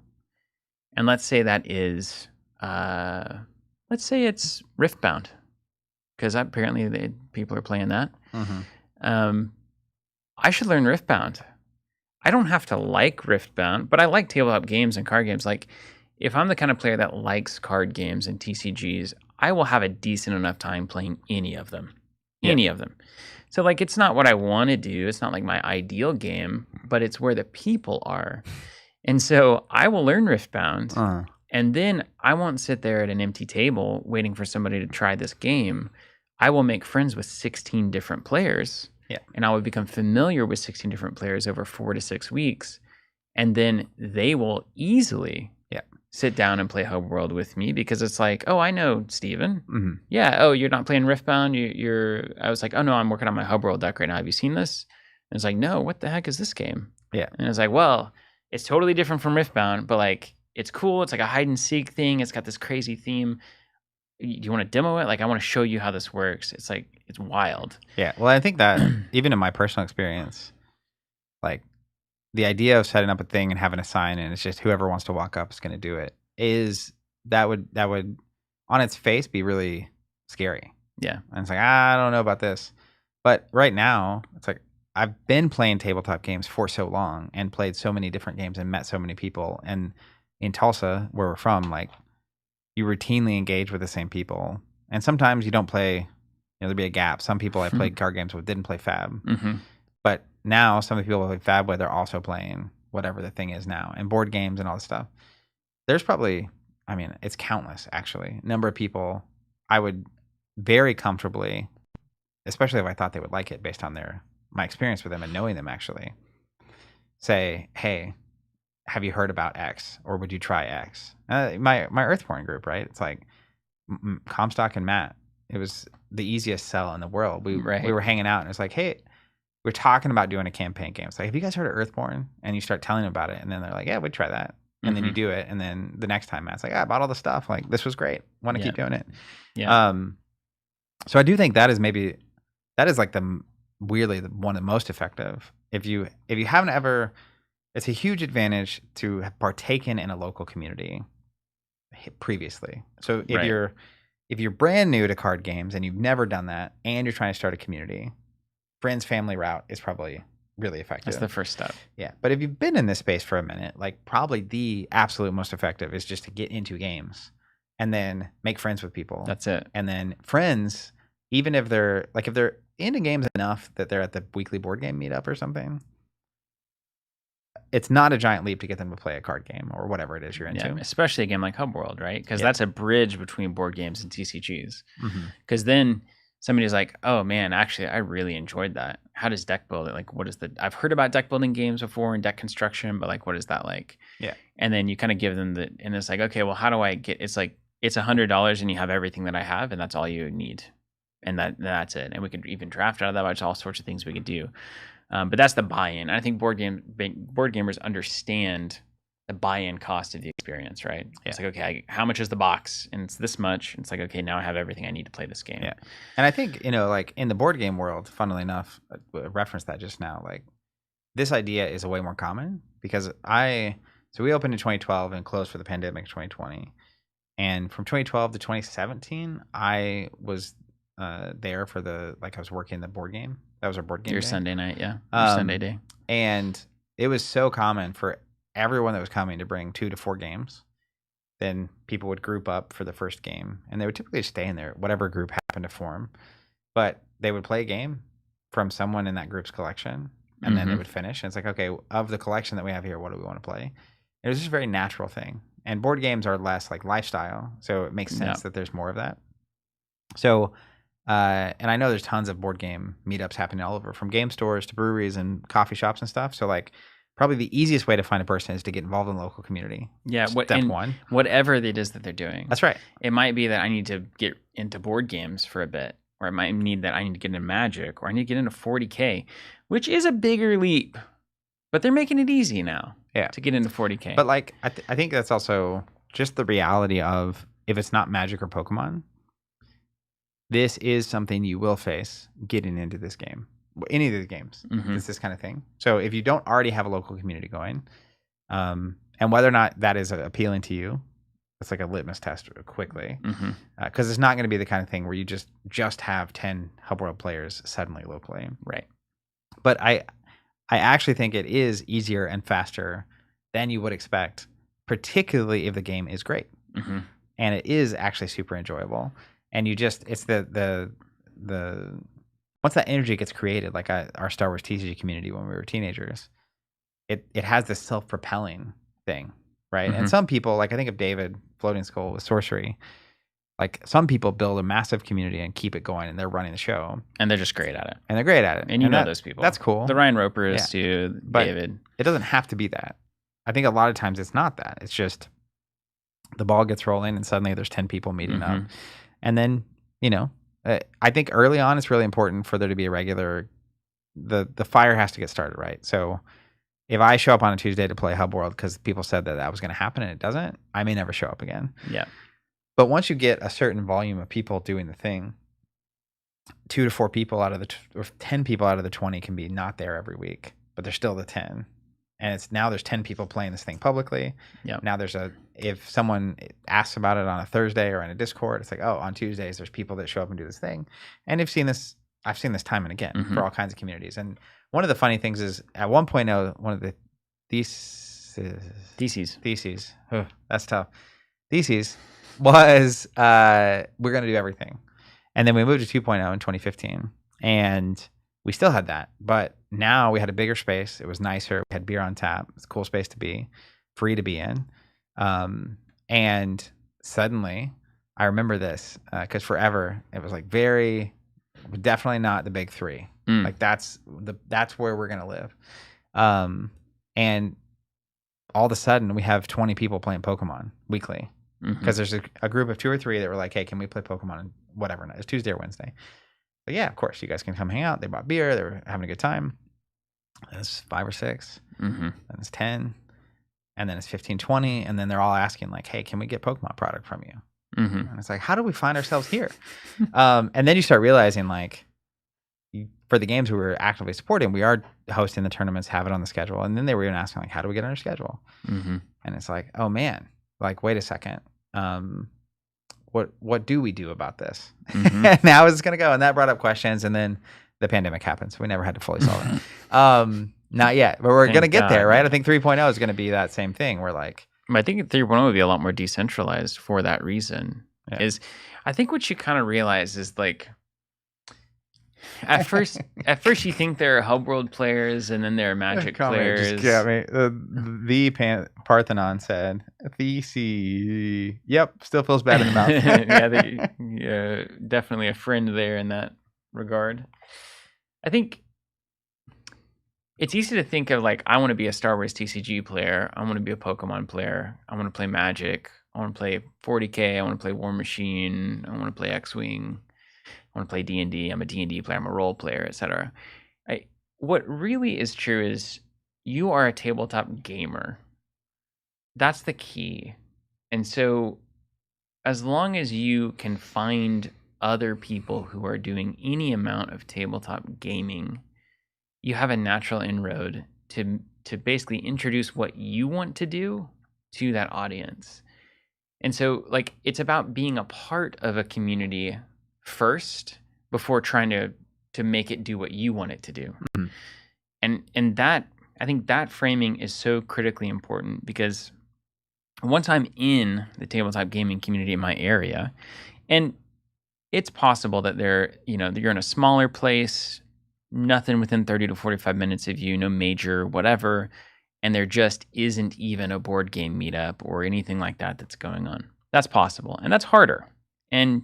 And let's say that is, let's say it's Riftbound, because apparently people are playing that. I should learn Riftbound. I don't have to like Riftbound, but I like tabletop games and card games. Like, if I'm the kind of player that likes card games and TCGs, I will have a decent enough time playing any of them. Any of them. So, like, it's not what I want to do. It's not like my ideal game, but it's where the people are. And so I will learn Riftbound, and then I won't sit there at an empty table waiting for somebody to try this game. I will make friends with 16 different players, and I will become familiar with 16 different players over 4 to 6 weeks, and then they will easily sit down and play Hub World with me because it's like, oh, I know Steven. Yeah, oh, you're not playing Riftbound? I was like, oh, no, I'm working on my Hub World deck right now. Have you seen this? And it's like, no, what the heck is this game? Yeah. And it's like, well, it's totally different from Riftbound, but like, it's cool. It's like a hide and seek thing. It's got this crazy theme. Do you want to demo it? Like, I want to show you how this works. It's like, it's wild. Yeah. Well, I think that even in my personal experience, like the idea of setting up a thing and having a sign and it's just whoever wants to walk up is going to do it, that would on its face be really scary. Yeah. And it's like, I don't know about this. But right now, it's like, I've been playing tabletop games for so long and played so many different games and met so many people. And in Tulsa, where we're from, like, you routinely engage with the same people. And sometimes you don't play, there'd be a gap. Some people I played card games with didn't play Fab. But now some of the people I play Fab with are also playing whatever the thing is now, and board games and all this stuff. There's probably, it's countless, actually. Number of people I would very comfortably, especially if I thought they would like it based on my experience with them and knowing them, actually, say, hey, have you heard about X, or would you try X? My Earthborne group, right? It's like Comstock and Matt. It was the easiest sell in the world. We were hanging out, and it's like, hey, we're talking about doing a campaign game. It's like, have you guys heard of Earthborne? And you start telling them about it, and then they're like, yeah, we'd try that. And then you do it, and then the next time Matt's like, I bought all the stuff. Like, this was great. Want to keep doing it. Yeah. So I do think that is like weirdly one of the most effective. If you haven't ever, it's a huge advantage to have partaken in a local community previously. So if you're brand new to card games and you've never done that and you're trying to start a community, friends family route is probably really effective. That's the first step. Yeah. But if you've been in this space for a minute, like probably the absolute most effective is just to get into games and then make friends with people. That's it. And then friends, even if they're into games enough that they're at the weekly board game meetup or something, it's not a giant leap to get them to play a card game or whatever it is you're into. Yeah, especially a game like Hub World, right? Because that's a bridge between board games and TCGs. Because then somebody's like, oh man, actually, I really enjoyed that. How does deck building, like, I've heard about deck building games before and deck construction, but like, what is that like? Yeah. And then you kind of give them and it's like, okay, well, how do I get, it's like, it's $100 and you have everything that I have and that's all you need. And that's it. And we could even draft out of that, which all sorts of things we could do. But that's the buy-in. And I think board gamers understand the buy-in cost of the experience, right? Yeah. It's like, okay, how much is the box? And it's this much. And it's like, okay, now I have everything I need to play this game. Yeah. And I think, like in the board game world, funnily enough, I referenced that just now, like this idea is a way more common because so we opened in 2012 and closed for the pandemic in 2020. And from 2012 to 2017, I was there for I was working the board game. That was our board game Your day. Sunday night, yeah. Your Sunday day. And it was so common for everyone that was coming to bring 2 to 4 games. Then people would group up for the first game, and they would typically stay in there, whatever group happened to form. But they would play a game from someone in that group's collection, and then they would finish. And it's like, okay, of the collection that we have here, what do we want to play? It was just a very natural thing. And board games are less like lifestyle, so it makes sense that there's more of that. So... and I know there's tons of board game meetups happening all over, from game stores to breweries and coffee shops and stuff. So like probably the easiest way to find a person is to get involved in the local community. Yeah. Step one. Whatever it is that they're doing. That's right. It might be that I need to get into board games for a bit, or it might mean that I need to get into Magic, or I need to get into 40K, which is a bigger leap, but they're making it easy now to get into 40K. But like, I think that's also just the reality of if it's not Magic or Pokemon, this is something you will face getting into this game. Any of these games, it's this kind of thing. So if you don't already have a local community going, and whether or not that is appealing to you, it's like a litmus test quickly. Because it's not going to be the kind of thing where you just have 10 Hub World players suddenly locally. Right. But I actually think it is easier and faster than you would expect, particularly if the game is great. And it is actually super enjoyable. And it's the once that energy gets created, like our Star Wars TCG community when we were teenagers, it has this self-propelling thing, right? And some people, like I think of David Floating Skull with Sorcery, like some people build a massive community and keep it going, and they're running the show, and they're just great at it. And you know those people. That's cool. The Ryan Roper is too. But David. It doesn't have to be that. I think a lot of times it's not that. It's just the ball gets rolling, and suddenly there's 10 people meeting up. And then, I think early on it's really important for there to be a regular, the fire has to get started, right? So if I show up on a Tuesday to play Hub World because people said that was going to happen and it doesn't, I may never show up again. Yeah. But once you get a certain volume of people doing the thing, 2 to 4 people or 10 people out of the 20 can be not there every week, but they're still the 10. And now there's 10 people playing this thing publicly. Yep. Now if someone asks about it on a Thursday or in a Discord, it's like, oh, on Tuesdays there's people that show up and do this thing. And I've seen this time and again for all kinds of communities. And one of the funny things is at 1.0, one of the theses, that's tough. Theses was we're going to do everything. And then we moved to 2.0 in 2015. And we still had that, but now we had a bigger space. It was nicer. We had beer on tap. It's a cool space to be, free to be in. And suddenly, I remember this because forever it was like definitely not the big 3. Like that's where we're gonna live. And all of a sudden, we have 20 people playing Pokemon weekly because there's a group of 2 or 3 that were like, "Hey, can we play Pokemon?" Whatever night. It's Tuesday or Wednesday. But yeah, of course, you guys can come hang out. They bought beer. They were having a good time. And it's 5 or 6. Then it's 10. And then it's 15, 20. And then they're all asking like, hey, can we get Pokemon product from you? And it's like, how do we find ourselves here? And then you start realizing like, for the games we were actively supporting, we are hosting the tournaments, have it on the schedule. And then they were even asking like, how do we get on our schedule? And it's like, oh man, like, wait a second. what do we do about this? Mm-hmm. And how is this going to go? And that brought up questions, and then the pandemic happened, so we never had to fully solve it. Not yet, but we're going to get there, right? I think 3.0 is going to be that same thing. We're like, I think 3.0 would be a lot more decentralized for that reason. Yeah. I think what you kind of realize is like, at first you think there are Hub World players, and then there are Magic players. Just got me. The Parthenon said, "VC, yep, still feels bad in the mouth." yeah, definitely a friend there in that regard. I think it's easy to think of like, I want to be a Star Wars TCG player. I want to be a Pokemon player. I want to play Magic. I want to play 40K. I want to play War Machine. I want to play X-Wing. I want to play D&D. I'm a D&D player. I'm a role player, etc. What really is true is you are a tabletop gamer. That's the key. And so as long as you can find other people who are doing any amount of tabletop gaming, you have a natural inroad to basically introduce what you want to do to that audience. And so like, it's about being a part of a community first before trying to make it do what you want it to do. Mm-hmm. And that, I think that framing is so critically important, because once I'm in the tabletop gaming community in my area, and it's possible that you're in a smaller place, nothing within 30 to 45 minutes of you, no major whatever, and there just isn't even a board game meetup or anything like that that's going on. That's possible, and that's harder. And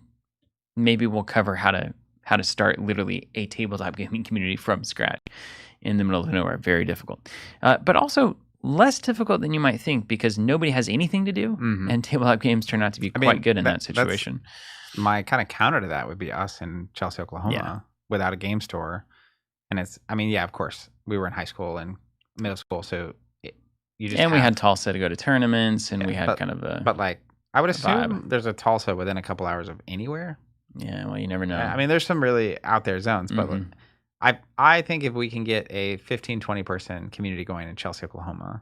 maybe we'll cover how to start literally a tabletop gaming community from scratch in the middle of nowhere. Very difficult, but also less difficult than you might think, because nobody has anything to do, mm-hmm. and tabletop games turn out to be quite good in that situation. My kind of counter to that would be us in Chelsea, Oklahoma, without a game store. And of course, we were in high school and middle school, so we had Tulsa to go to tournaments, and we had But like, I would assume there's a Tulsa within a couple hours of anywhere. Yeah, well, you never know. I mean, there's some really out there zones, but mm-hmm. I think if we can get a 15, 20 person community going in Chelsea, Oklahoma,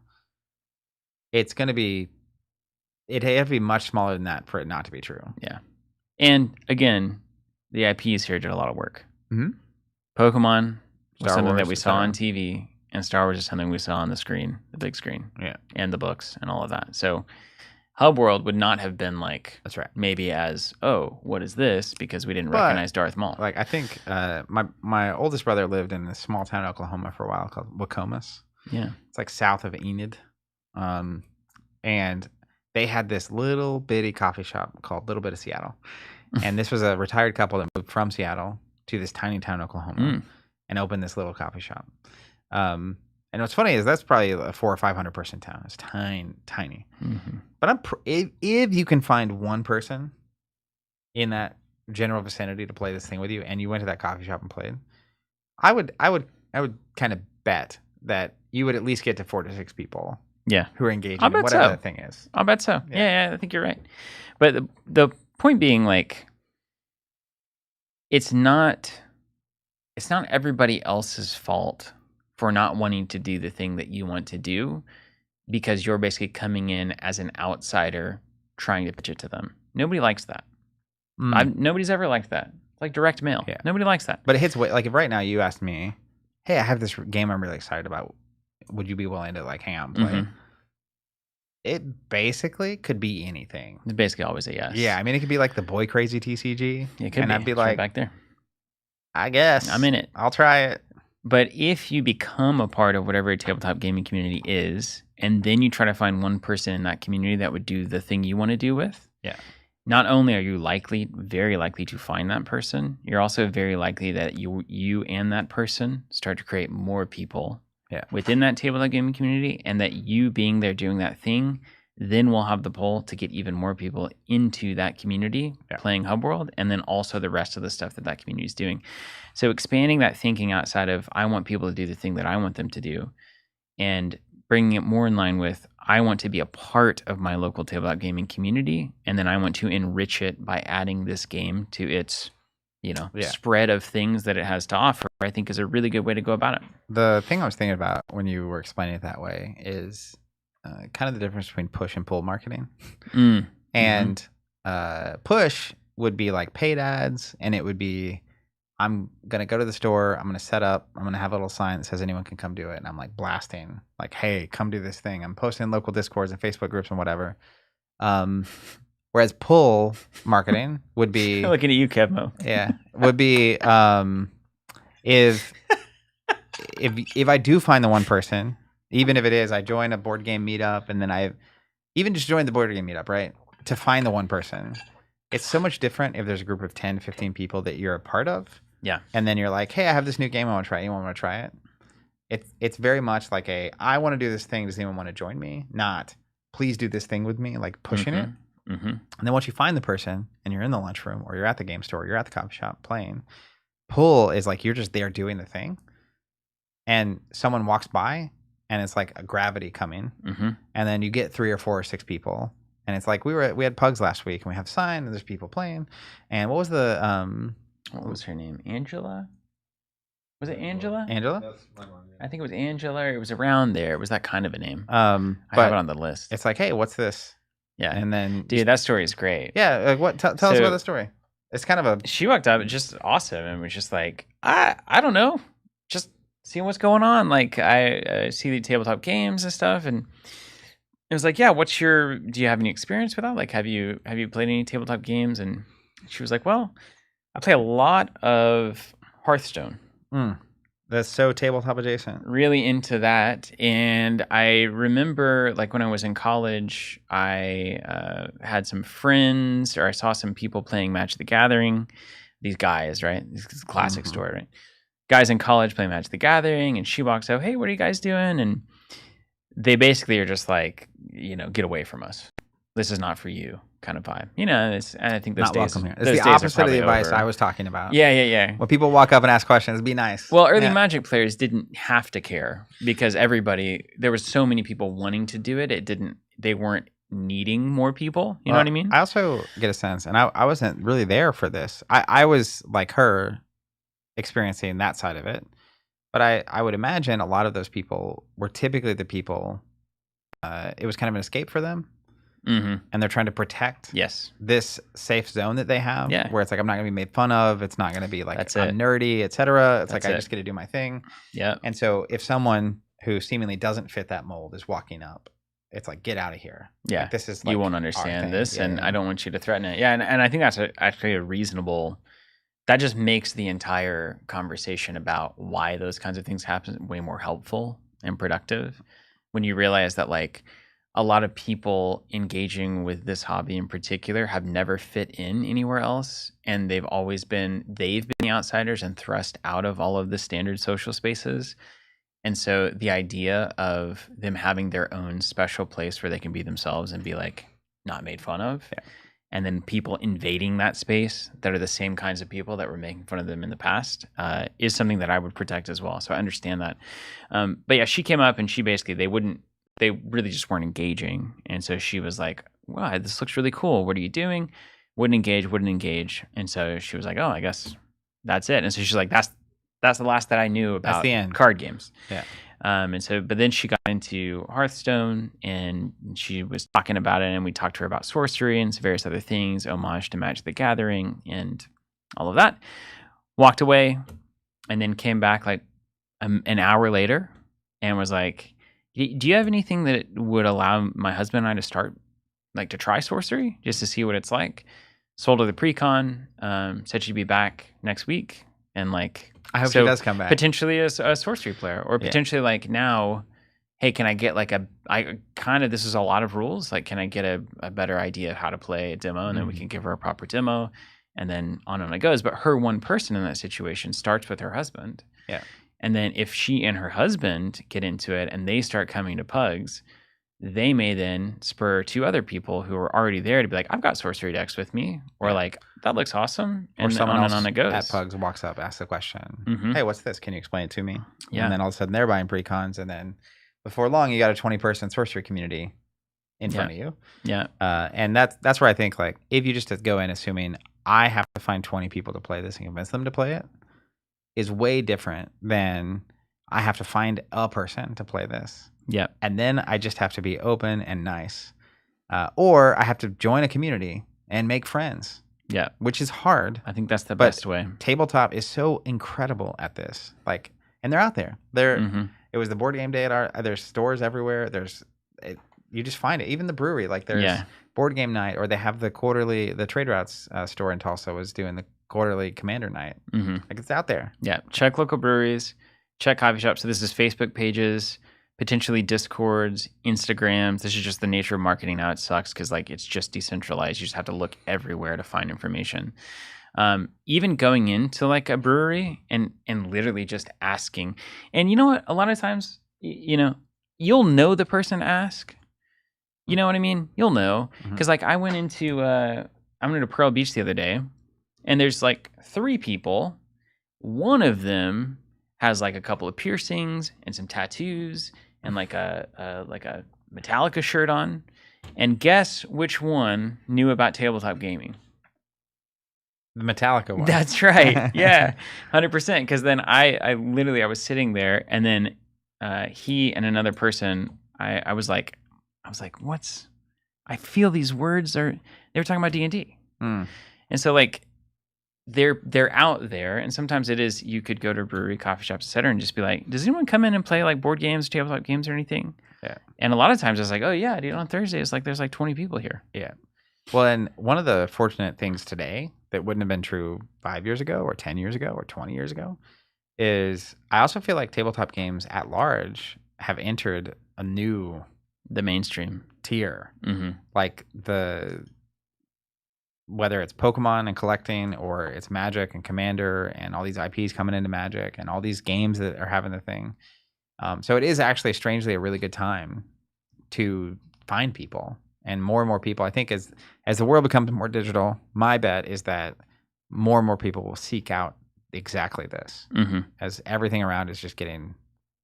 it's going to be, it'd have to be much smaller than that for it not to be true. Yeah. And again, the IPs here did a lot of work. Mm-hmm. Pokemon was something that we saw on TV, and Star Wars is something we saw on the screen, the big screen, and the books and all of that. So Hub World would not have been like, that's right, maybe as, oh, what is this? Because we didn't recognize Darth Maul. Like, I think my oldest brother lived in a small town in Oklahoma for a while called Wacomas. Yeah. It's like south of Enid. And they had this little bitty coffee shop called Little Bit of Seattle. And this was a retired couple that moved from Seattle to this tiny town, Oklahoma, and opened this little coffee shop. And what's funny is that's probably a 400 or 500 person town. It's tiny. Mm-hmm. But if you can find one person in that general vicinity to play this thing with you, and you went to that coffee shop and played, I would kind of bet that you would at least get to 4 to 6 people. Yeah, who are engaging in whatever that thing is. I'll bet so. Yeah, I think you're right. But the point being, like, it's not everybody else's fault for not wanting to do the thing that you want to do, because you're basically coming in as an outsider trying to pitch it to them. Nobody likes that. Nobody's ever liked that. It's like direct mail. Yeah. Nobody likes that. But it hits like, if right now you asked me, hey, I have this game I'm really excited about, would you be willing to like hang out and play? Mm-hmm. It basically could be anything. It's basically always a yes. Yeah, I mean, it could be like the Boy Crazy TCG. It could and be. I'd be like, back there. I guess I'm in it. I'll try it. But if you become a part of whatever a tabletop gaming community is, and then you try to find one person in that community that would do the thing you want to do with, not only are you very likely to find that person, you're also very likely that you and that person start to create more people within that tabletop gaming community, and that you being there doing that thing then will have the pull to get even more people into that community playing Hub World, and then also the rest of the stuff that community is doing. So expanding that thinking outside of, I want people to do the thing that I want them to do, and bringing it more in line with, I want to be a part of my local tabletop gaming community, and then I want to enrich it by adding this game to its spread of things that it has to offer, I think is a really good way to go about it. The thing I was thinking about when you were explaining it that way is kind of the difference between push and pull marketing. And push would be like paid ads, and it would be, I'm going to go to the store, I'm going to set up, I'm going to have a little sign that says anyone can come do it. And I'm like blasting, like, hey, come do this thing. I'm posting in local Discords and Facebook groups and whatever. Whereas pull marketing would be looking at you, Kevmo. Yeah, would be if I do find the one person, even if it is I join a board game meetup, and then I even just join the board game meetup, right? To find the one person, it's so much different if there's a group of 10, 15 people that you're a part of. Yeah. And then you're like, hey, I have this new game I want to try. Anyone want to try it? It's very much like I want to do this thing. Does anyone want to join me? Not, please do this thing with me, like pushing it. And then once you find the person and you're in the lunchroom or you're at the game store, you're at the coffee shop playing, pull is like you're just there doing the thing. And someone walks by and it's like a gravity coming. And then you get 3 or 4 or 6 people. And it's like we had Pugs last week, and we have a sign, and there's people playing. And what was her name? Angela? Was it Angela? Angela? That's my one, yeah. I think it was Angela. Or it was around there. It was that kind of a name. I have it on the list. It's like, hey, what's this? Yeah. And then, dude, that story is great. Yeah. Like what? Tell us about the story. It's kind of a. She walked up, just awesome, and was just like, I don't know, just seeing what's going on. Like I see the tabletop games and stuff, and it was like, yeah, do you have any experience with that? Like, have you played any tabletop games? And she was like, well, I play a lot of Hearthstone. That's so tabletop adjacent. Really into that. And I remember, like, when I was in college, I had some friends, or I saw some people playing Magic the Gathering. These guys, right? This is a classic story, right? Guys in college playing Magic the Gathering, and she walks out, hey, what are you guys doing? And they basically are just like, get away from us. This is not for you, kind of vibe. And I think those not days, welcome here. those It's the days opposite of the advice over. I was talking about. Yeah. When people walk up and ask questions, be nice. Well, early Magic players didn't have to care because there was so many people wanting to do it. They weren't needing more people. You know what I mean? I also get a sense, and I wasn't really there for this. I was like her, experiencing that side of it. But I would imagine a lot of those people were typically the people, it was kind of an escape for them. And they're trying to protect this safe zone that they have, where it's like, I'm not going to be made fun of. It's not going to be like, I'm nerdy, etc. It's like, I just get to do my thing. Yeah. And so if someone who seemingly doesn't fit that mold is walking up, it's like, get out of here. Yeah. Like, this is like, you won't understand this, and I don't want you to threaten it. Yeah. And I think that's actually a reasonable... That just makes the entire conversation about why those kinds of things happen way more helpful and productive when you realize that, like, a lot of people engaging with this hobby in particular have never fit in anywhere else, and they've been the outsiders and thrust out of all of the standard social spaces. And so the idea of them having their own special place where they can be themselves and be like not made fun of. Yeah. And then people invading that space that are the same kinds of people that were making fun of them in the past is something that I would protect as well. So I understand that. But yeah, she came up and she basically, they really just weren't engaging. And so she was like, wow, this looks really cool. What are you doing? Wouldn't engage. And so she was like, oh, I guess that's it. And so she's like, that's the last that I knew about card games. Yeah. But then she got into Hearthstone, and she was talking about it, and we talked to her about sorcery and various other things, homage to Magic the Gathering and all of that. Walked away, and then came back like an hour later and was like, do you have anything that would allow my husband and I to start, like, to try sorcery just to see what it's like? Sold her the pre-con, said she'd be back next week, and like, I hope she does come back. Potentially a sorcery player, or potentially like now, hey, can I get like this is a lot of rules. Like, can I get a better idea of how to play a demo, and then we can give her a proper demo, and then on and it goes. But her one person in that situation starts with her husband. Yeah. And then if she and her husband get into it and they start coming to Pugs, they may then spur 2 other people who are already there to be like, I've got sorcery decks with me, or like, that looks awesome. And or someone on else and on it goes. at Pugs walks up, asks a question. Hey, what's this? Can you explain it to me? Yeah. And then all of a sudden they're buying pre-cons, and then before long you got a 20-person sorcery community in front of you. Yeah. And that's where I think, like, if you just go in assuming I have to find 20 people to play this and convince them to play it, is way different than I have to find a person to play this. Yeah. And then I just have to be open and nice. or I have to join a community and make friends. Yeah, which is hard. I think that's the best way. Tabletop is so incredible at this. Like, and they're out there. It was the board game day there's stores everywhere. You just find it. Even the brewery, like there's board game night, or they have the Trade Routes store in Tulsa was doing the quarterly Commander night. Like, it's out there. Yeah, check local breweries, check coffee shops. So this is Facebook pages, potentially Discords, Instagrams. This is just the nature of marketing now. It sucks because like it's just decentralized. You just have to look everywhere to find information. Even going into like a brewery and literally just asking. And you know what? A lot of times, you'll know the person to ask. You know what I mean? You'll know. Because like I went into Pearl Beach the other day, and there's like 3 people. One of them has like a couple of piercings and some tattoos and like a Metallica shirt on. And guess which one knew about tabletop gaming? The Metallica one. That's right. Yeah, 100%. Because then I was sitting there, and then he and another person, I was like, I feel these words they were talking about D&D. And so like they're out there, and sometimes it is, you could go to a brewery, coffee shops, etc., and just be like, does anyone come in and play like board games, tabletop games, or anything? Yeah. And a lot of times it's like, oh yeah, dude, on Thursday it's like there's like 20 people here. Yeah. Well, and one of the fortunate things today that wouldn't have been true 5 years ago or 10 years ago or 20 years ago is I also feel like tabletop games at large have entered the mainstream tier. Like whether it's Pokemon and collecting, or it's Magic and Commander and all these IPs coming into Magic and all these games that are having the thing. So it is actually strangely a really good time to find people, and more people. I think as the world becomes more digital, my bet is that more and more people will seek out exactly this, as everything around is just getting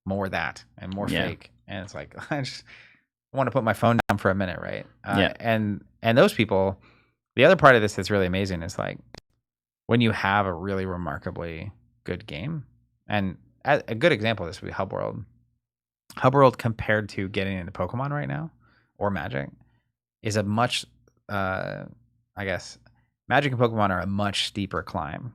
more that and more fake. And it's like, I want to put my phone down for a minute, right? And those people, the other part of this that's really amazing is like when you have a really remarkably good game, and a good example of this would be Hub World. Hub World, compared to getting into Pokemon right now or Magic, is a much, I guess, Magic and Pokemon are a much steeper climb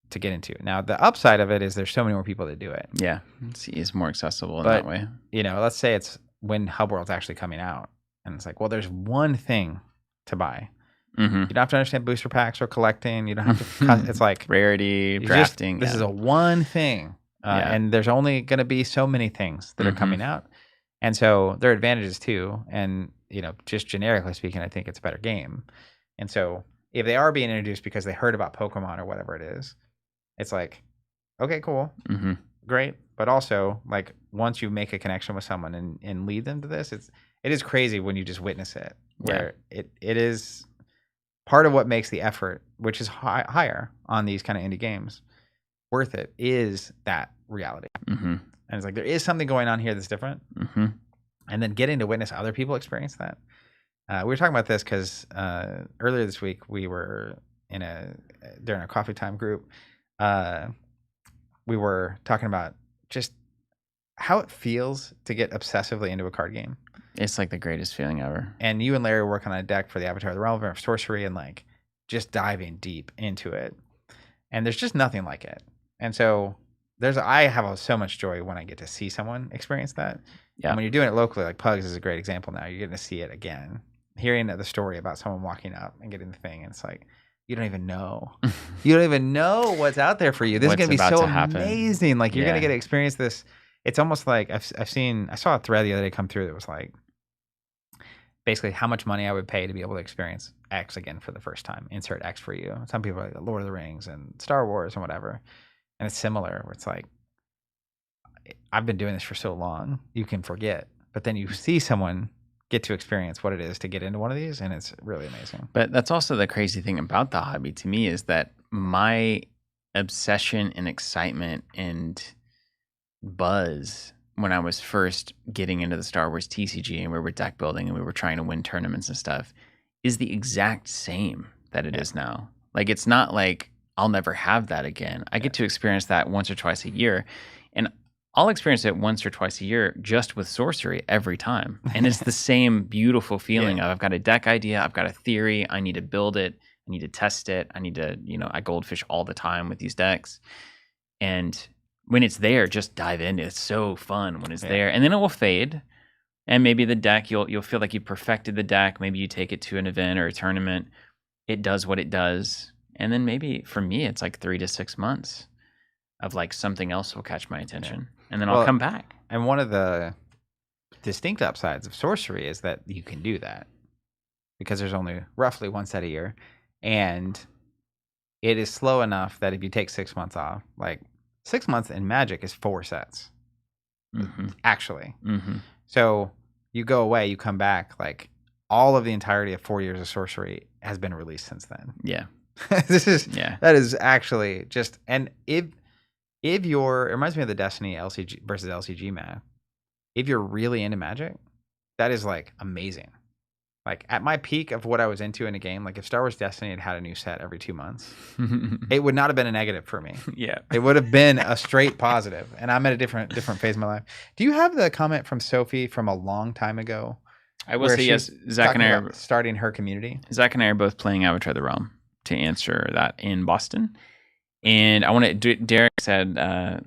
to get into. Now, the upside of it is there's so many more people that do it. Yeah, it's more accessible in that way. Let's say it's when Hub World's actually coming out, and it's like, well, there's one thing to buy. You don't have to understand booster packs or collecting. You don't have to. It's like rarity, drafting. This is a one thing, and there's only going to be so many things that are coming out, and so there are advantages too. And just generically speaking, I think it's a better game. And so if they are being introduced because they heard about Pokemon or whatever it is, it's like, okay, cool, great. But also, like, once you make a connection with someone and lead them to this, it is crazy when you just witness it. Where it is part of what makes the effort, which is higher on these kind of indie games, worth it, is that reality. And it's like, there is something going on here that's different. And then getting to witness other people experience that. We were talking about this because earlier this week we were during a coffee time group. We were talking about just how it feels to get obsessively into a card game. It's like the greatest feeling ever. And you and Larry were working on a deck for the Avatar of the Realm of Sorcery, and like just diving deep into it. And there's just nothing like it. And so I have so much joy when I get to see someone experience that. Yeah. And when you're doing it locally, like Pugs is a great example now. You're getting to see it again. Hearing the story about someone walking up and getting the thing, and it's like, you don't even know. You don't even know what's out there for you. This is going to be so amazing. Like, you're going to get to experience this. It's almost like I saw a thread the other day come through that was like, basically how much money I would pay to be able to experience X again for the first time. Insert X for you. Some people are like Lord of the Rings and Star Wars and whatever. And it's similar, where it's like, I've been doing this for so long, you can forget. But then you see someone get to experience what it is to get into one of these, and it's really amazing. But that's also the crazy thing about the hobby to me, is that my obsession and excitement and buzz when I was first getting into the Star Wars TCG, and we were deck building and we were trying to win tournaments and stuff, is the exact same that it is now. Like, it's not like I'll never have that again. I get to experience that once or twice a year. And I'll experience it once or twice a year just with sorcery every time. And it's the same beautiful feeling of I've got a deck idea, I've got a theory, I need to build it, I need to test it, I need to, I goldfish all the time with these decks. And when it's there, just dive in. It's so fun when it's there. And then it will fade. And maybe the deck, you'll feel like you perfected the deck. Maybe you take it to an event or a tournament. It does what it does. And then maybe for me, it's like 3 to 6 months of like something else will catch my attention. And then I'll come back. And one of the distinct upsides of sorcery is that you can do that because there's only roughly one set a year. And it is slow enough that if you take 6 months off, like 6 months in Magic is 4 sets, actually. So you go away, you come back, like all of the entirety of 4 years of sorcery has been released since then. Yeah. That is actually just, and if you're, it reminds me of the Destiny LCG versus LCG map. If you're really into Magic, that is like amazing. Like at my peak of what I was into in a game, like if Star Wars Destiny had a new set every 2 months, it would not have been a negative for me. Yeah. It would have been a straight positive. And I'm at a different phase of my life. Do you have the comment from Sophie from a long time ago? I will say yes. Zach and I are starting her community. Zach and I are both playing Avatar: The Realm to answer that in Boston. And I want to. Derek said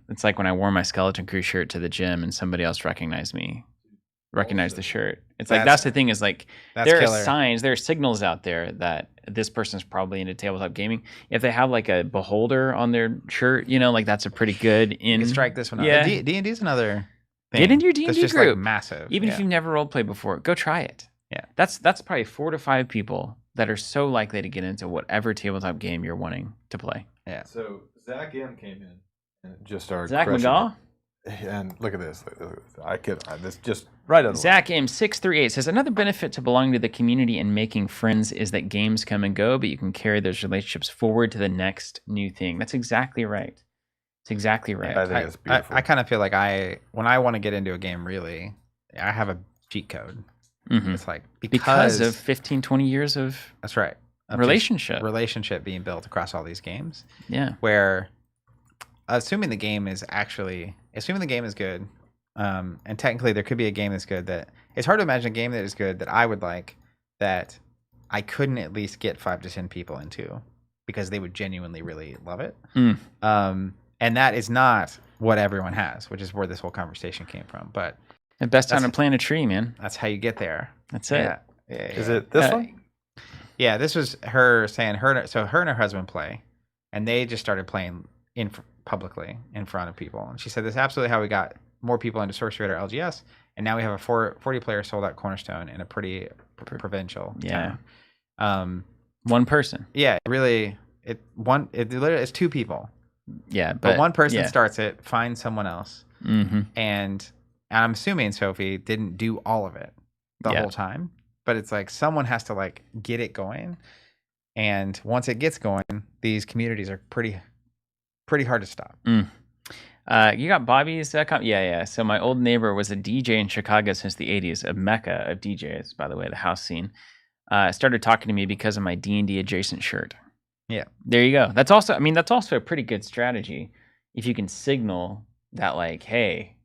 it's like when I wore my Skeleton Crew shirt to the gym and somebody else recognized the shirt. It's like that's the thing is like there are signs, there are signals out there that this person's probably into tabletop gaming. If they have like a beholder on their shirt, like that's a pretty good You can strike this one out. Yeah. D&D is another thing. Get into your D&D just group. Like massive. Even if you've never role played before, go try it. Yeah. That's probably 4 to 5 people that are so likely to get into whatever tabletop game you're wanting to play. Yeah. So Zach M came in and just started Zach crushing McGaw? it. And look at this. This just right on the Zach M638 says another benefit to belonging to the community and making friends is that games come and go, but you can carry those relationships forward to the next new thing. That's exactly right. It's exactly right. I think it's beautiful. I kind of feel like when I want to get into a game, really, I have a cheat code. It's like because of 15, 20 years of that's right relationship being built across all these games. Yeah, where assuming the game is good, and technically there could be a game that's good that it's hard to imagine a game that is good that I would like that I couldn't at least get 5 to 10 people into because they would genuinely really love it. And that is not what everyone has, which is where this whole conversation came from. But the best time to plant a tree, man. That's how you get there. That's it. Yeah. Is it this one? Yeah, this was her saying her and her husband play, and they just started playing publicly in front of people. And she said, "This is absolutely how we got more people into Sorcery at LGS, and now we have a 40-player sold-out Cornerstone in a pretty provincial town." One person. Yeah, really. It literally it's 2 people. Yeah, but one person starts it, finds someone else, and I'm assuming Sophie didn't do all of it the whole time. But it's like someone has to like get it going, and once it gets going, these communities are pretty hard to stop. You got Bobby's yeah. So my old neighbor was a DJ in Chicago since the 80s, a mecca of DJs, by the way, the house scene. Started talking to me because of my D&D adjacent shirt. Yeah, there you go. That's also a pretty good strategy if you can signal that like, hey,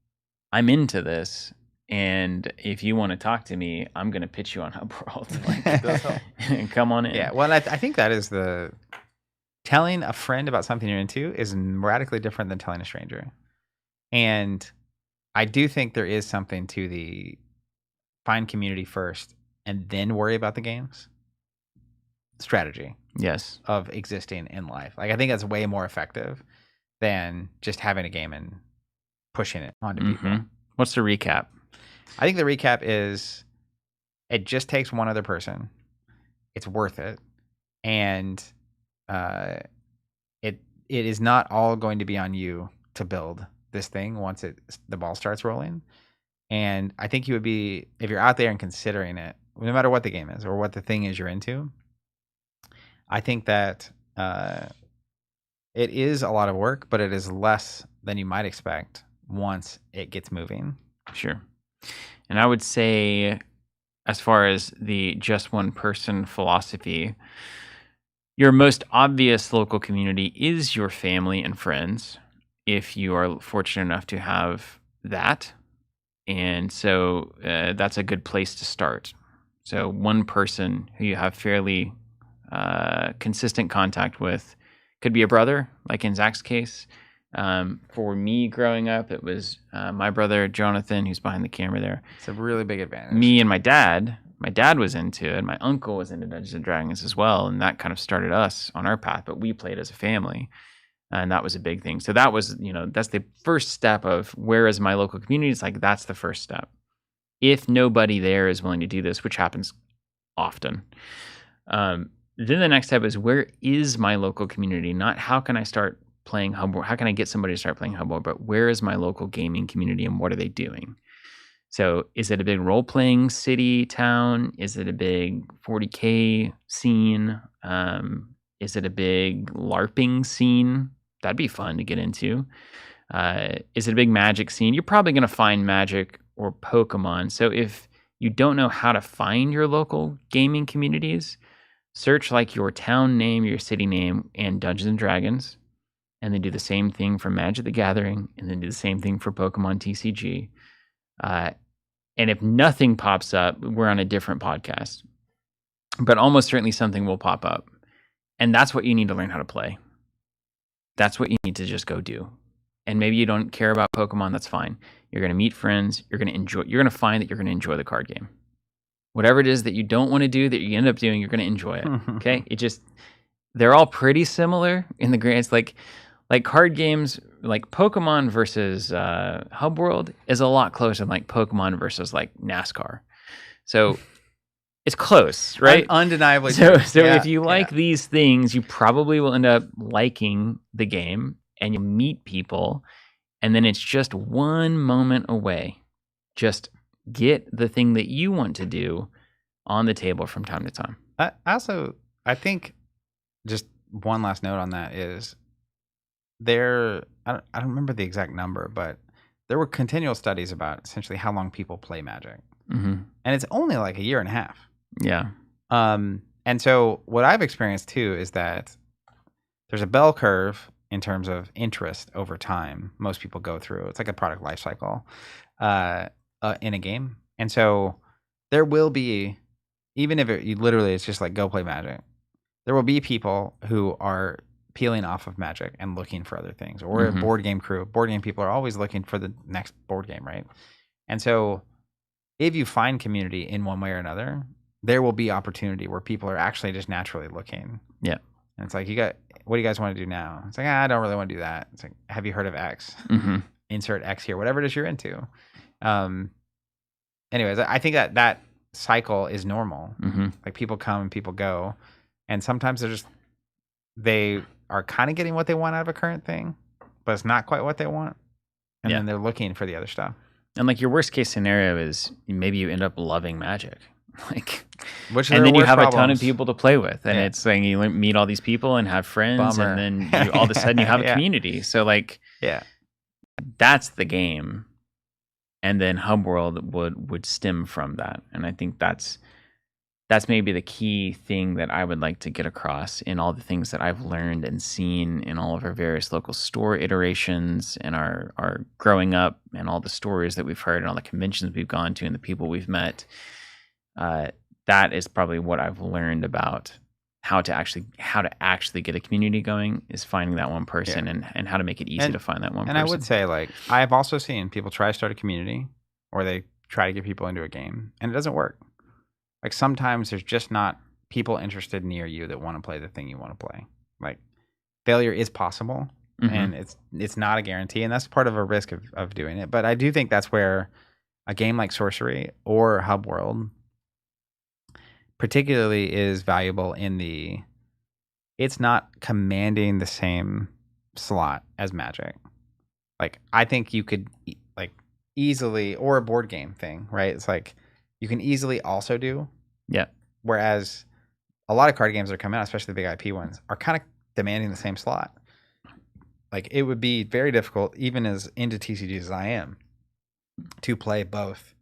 I'm into this. And if you want to talk to me, I'm going to pitch you on Hubworld. Like, come on in. Yeah, well, I think that is telling a friend about something you're into is radically different than telling a stranger. And I do think there is something to the find community first and then worry about the games strategy. Yes. Of existing in life. Like I think that's way more effective than just having a game and pushing it onto people. What's the recap? I think the recap is it just takes one other person. It's worth it. And it is not all going to be on you to build this thing once the ball starts rolling. And I think you would be, if you're out there and considering it, no matter what the game is or what the thing is you're into, I think that it is a lot of work, but it is less than you might expect once it gets moving. Sure. And I would say, as far as the just one person philosophy, your most obvious local community is your family and friends. if you are fortunate enough to have that. And so that's a good place to start. So one person who you have fairly consistent contact with could be a brother, like in Zach's case. For me growing up, it was my brother, Jonathan, who's behind the camera there. It's a really big advantage. Me and my dad. My dad was into it. My uncle was into Dungeons and Dragons as well. And that kind of started us on our path, but we played as a family. And that was a big thing. So that was, that's the first step of where is my local community? It's like, that's the first step. If nobody there is willing to do this, which happens often, then the next step is, where is my local community? Not how can I start playing Hubworld? How can I get somebody to start playing Hubworld? But where is my local gaming community and what are they doing? So is it a big role-playing city, town? Is it a big 40K scene? Is it a big LARPing scene? That'd be fun to get into. Is it a big Magic scene? You're probably going to find Magic or Pokemon. So if you don't know how to find your local gaming communities, search like your town name, your city name, and Dungeons and Dragons, and then do the same thing for Magic the Gathering, and then do the same thing for Pokemon TCG. And if nothing pops up, we're on a different podcast. But almost certainly something will pop up. And that's what you need to learn how to play. That's what you need to just go do. And maybe you don't care about Pokemon, that's fine. You're going to meet friends. You're going to find that you're going to enjoy the card game. Whatever it is that you don't want to do that you end up doing, you're going to enjoy it. Okay? They're all pretty similar in the grand. It's like card games, like Pokemon versus Hubworld is a lot closer than like Pokemon versus like NASCAR. So it's close, right? Undeniably. So if you like these things, you probably will end up liking the game, and you'll meet people, and then it's just one moment away. Just get the thing that you want to do on the table from time to time. I think just one last note on that is I don't remember the exact number, but there were continual studies about essentially how long people play Magic. Mm-hmm. And it's only like a year and a half. Yeah. And so what I've experienced too is that there's a bell curve in terms of interest over time. Most people go through. It's like a product life cycle in a game. And so there will be, even if it's just like go play Magic, there will be people who are peeling off of Magic and looking for other things, or a board game crew. Board game people are always looking for the next board game, right? And so if you find community in one way or another, there will be opportunity where people are actually just naturally looking. Yeah. And it's like, what do you guys want to do now? It's like, I don't really want to do that. It's like, have you heard of X? Insert X here, whatever it is you're into. Anyways, I think that cycle is normal. Like people come and people go. And sometimes they are kind of getting what they want out of a current thing, but it's not quite what they want. And then they're looking for the other stuff. And like your worst case scenario is maybe you end up loving Magic. And then you have a ton of people to play with, and it's like you meet all these people and have friends, and then all of a sudden you have a community. So that's the game, and then Hubworld would stem from that. And I think that's maybe the key thing that I would like to get across in all the things that I've learned and seen in all of our various local store iterations and our growing up, and all the stories that we've heard and all the conventions we've gone to and the people we've met. That is probably what I've learned about how to actually get a community going, is finding that one person and how to make it easy to find that one person. And I would say, like, I've also seen people try to start a community, or they try to get people into a game, and it doesn't work. Like sometimes there's just not people interested near you that want to play the thing you want to play. Like failure is possible, and it's not a guarantee, and that's part of a risk of doing it. But I do think that's where a game like Sorcery or Hubworld particularly is valuable it's not commanding the same slot as Magic. Like I think you could like easily, or a board game thing, right? It's like you can easily also do. Yeah. Whereas a lot of card games that are coming out, especially the big IP ones, are kind of demanding the same slot. Like it would be very difficult, even as into TCGs as I am, to play both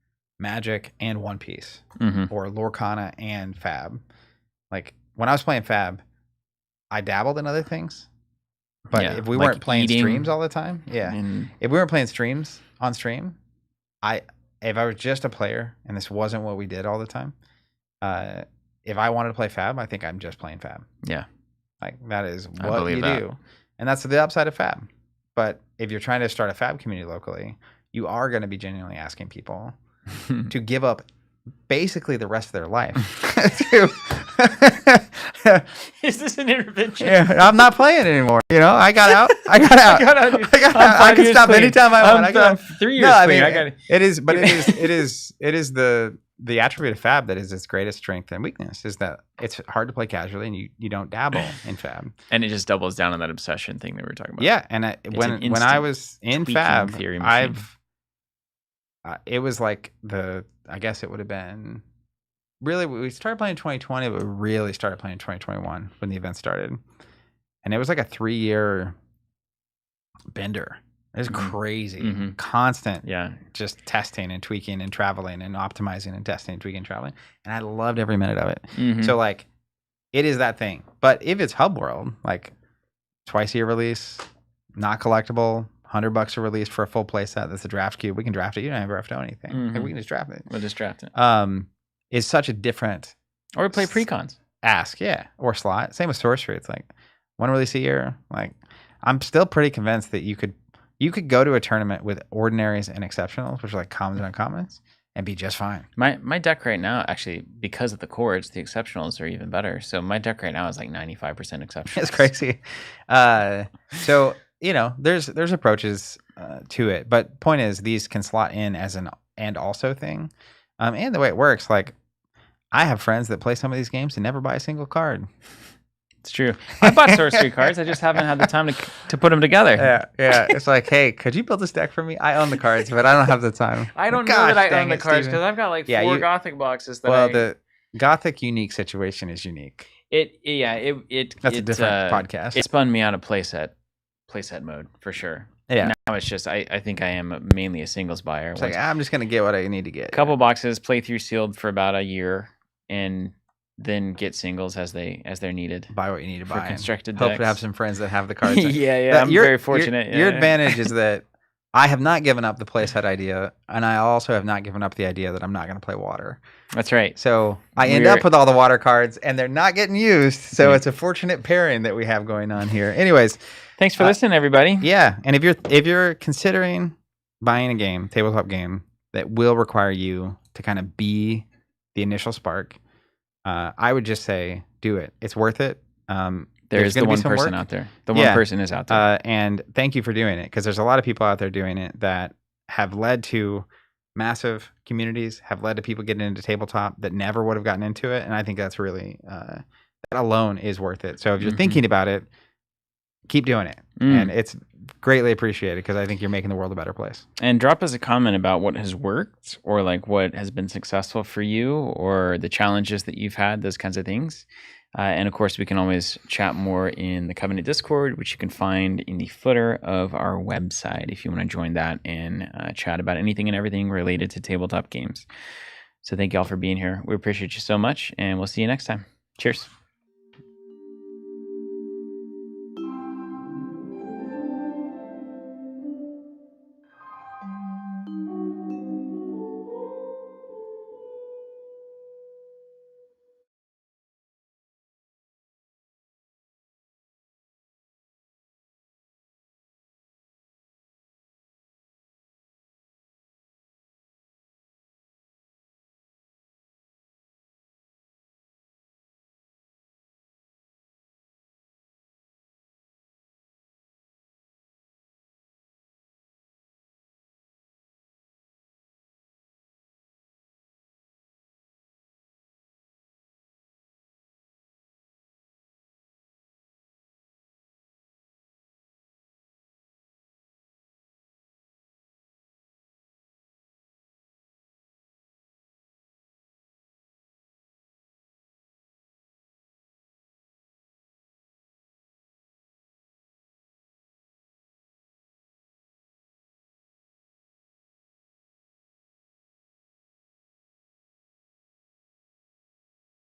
Magic and One Piece, or Lorcana and Fab. Like when I was playing Fab, I dabbled in other things, But if we weren't playing streams all the time, if we weren't playing streams on stream, if I was just a player and this wasn't what we did all the time, if I wanted to play Fab, I think I'm just playing Fab. Yeah. Like that is what you do. And that's the upside of Fab. But if you're trying to start a Fab community locally, you are going to be genuinely asking people to give up basically the rest of their life. Is this an intervention? Yeah, I'm not playing anymore. You know, I got out. I can stop anytime I want. I'm 3 years clean. It is the attribute of Fab that is its greatest strength and weakness is that it's hard to play casually and you don't dabble in Fab. And it just doubles down on that obsession thing that we were talking about. Yeah, and when I was in Fab, it was like I guess it would have been really, we started playing in 2020, but we really started playing in 2021 when the event started. And it was like a 3-year bender. It was crazy. Constant. Yeah. Just testing and tweaking and traveling and optimizing and testing and tweaking and traveling. And I loved every minute of it. So like it is that thing. But if it's Hub World, like twice a year release, not collectible, $100 a release for a full play set, that's a draft cube. We can draft it. You don't ever have to know anything. Like, we can just draft it. We'll just draft it. Is such a different or we play precons. Ask, yeah. Or slot. Same with Sorcery. It's like one release a year. Like I'm still pretty convinced that you could go to a tournament with ordinaries and exceptionals, which are like commons and uncommons, and be just fine. My deck right now, actually, because of the chords, the exceptionals are even better. So my deck right now is like 95% exceptionals. It's crazy. So, you know, there's approaches to it. But point is, these can slot in as an and also thing. And the way it works, like, I have friends that play some of these games and never buy a single card. It's true. I bought sorcery cards. I just haven't had the time to put them together. Yeah. It's like, hey, could you build this deck for me? I own the cards, but I don't have the time. I don't know that I own the cards because I've got like 4 Gothic boxes. The Gothic unique situation is unique. That's a different podcast. It spun me out of playset mode for sure. Yeah. Now it's just I think I am mainly a singles buyer. It's like I'm just gonna get what I need to get. A couple boxes, play through sealed for about a year, and then get singles as they're needed. Buy what you need to buy. Constructed decks. Hope to have some friends that have the cards. Yeah. I'm very fortunate. Your advantage is that I have not given up the playset idea, and I also have not given up the idea that I'm not going to play water. That's right. So I end up with all the water cards, and they're not getting used. So it's a fortunate pairing that we have going on here. Anyways, thanks for listening, everybody. Yeah, and if you're considering buying a game, tabletop game that will require you to kind of be the initial spark, I would just say do it. It's worth it. There's the one person out there. The one person is out there. And thank you for doing it, because there's a lot of people out there doing it that have led to massive communities, have led to people getting into tabletop that never would have gotten into it. And I think that's really, that alone is worth it. So if you're thinking about it, keep doing it. And it's greatly appreciated, because I think you're making the world a better place. And drop us a comment about what has worked, or like what has been successful for you, or the challenges that you've had, those kinds of things. And of course, we can always chat more in the Covenant Discord, which you can find in the footer of our website if you want to join that and chat about anything and everything related to tabletop games. So thank you all for being here. We appreciate you so much, and we'll see you next time. Cheers.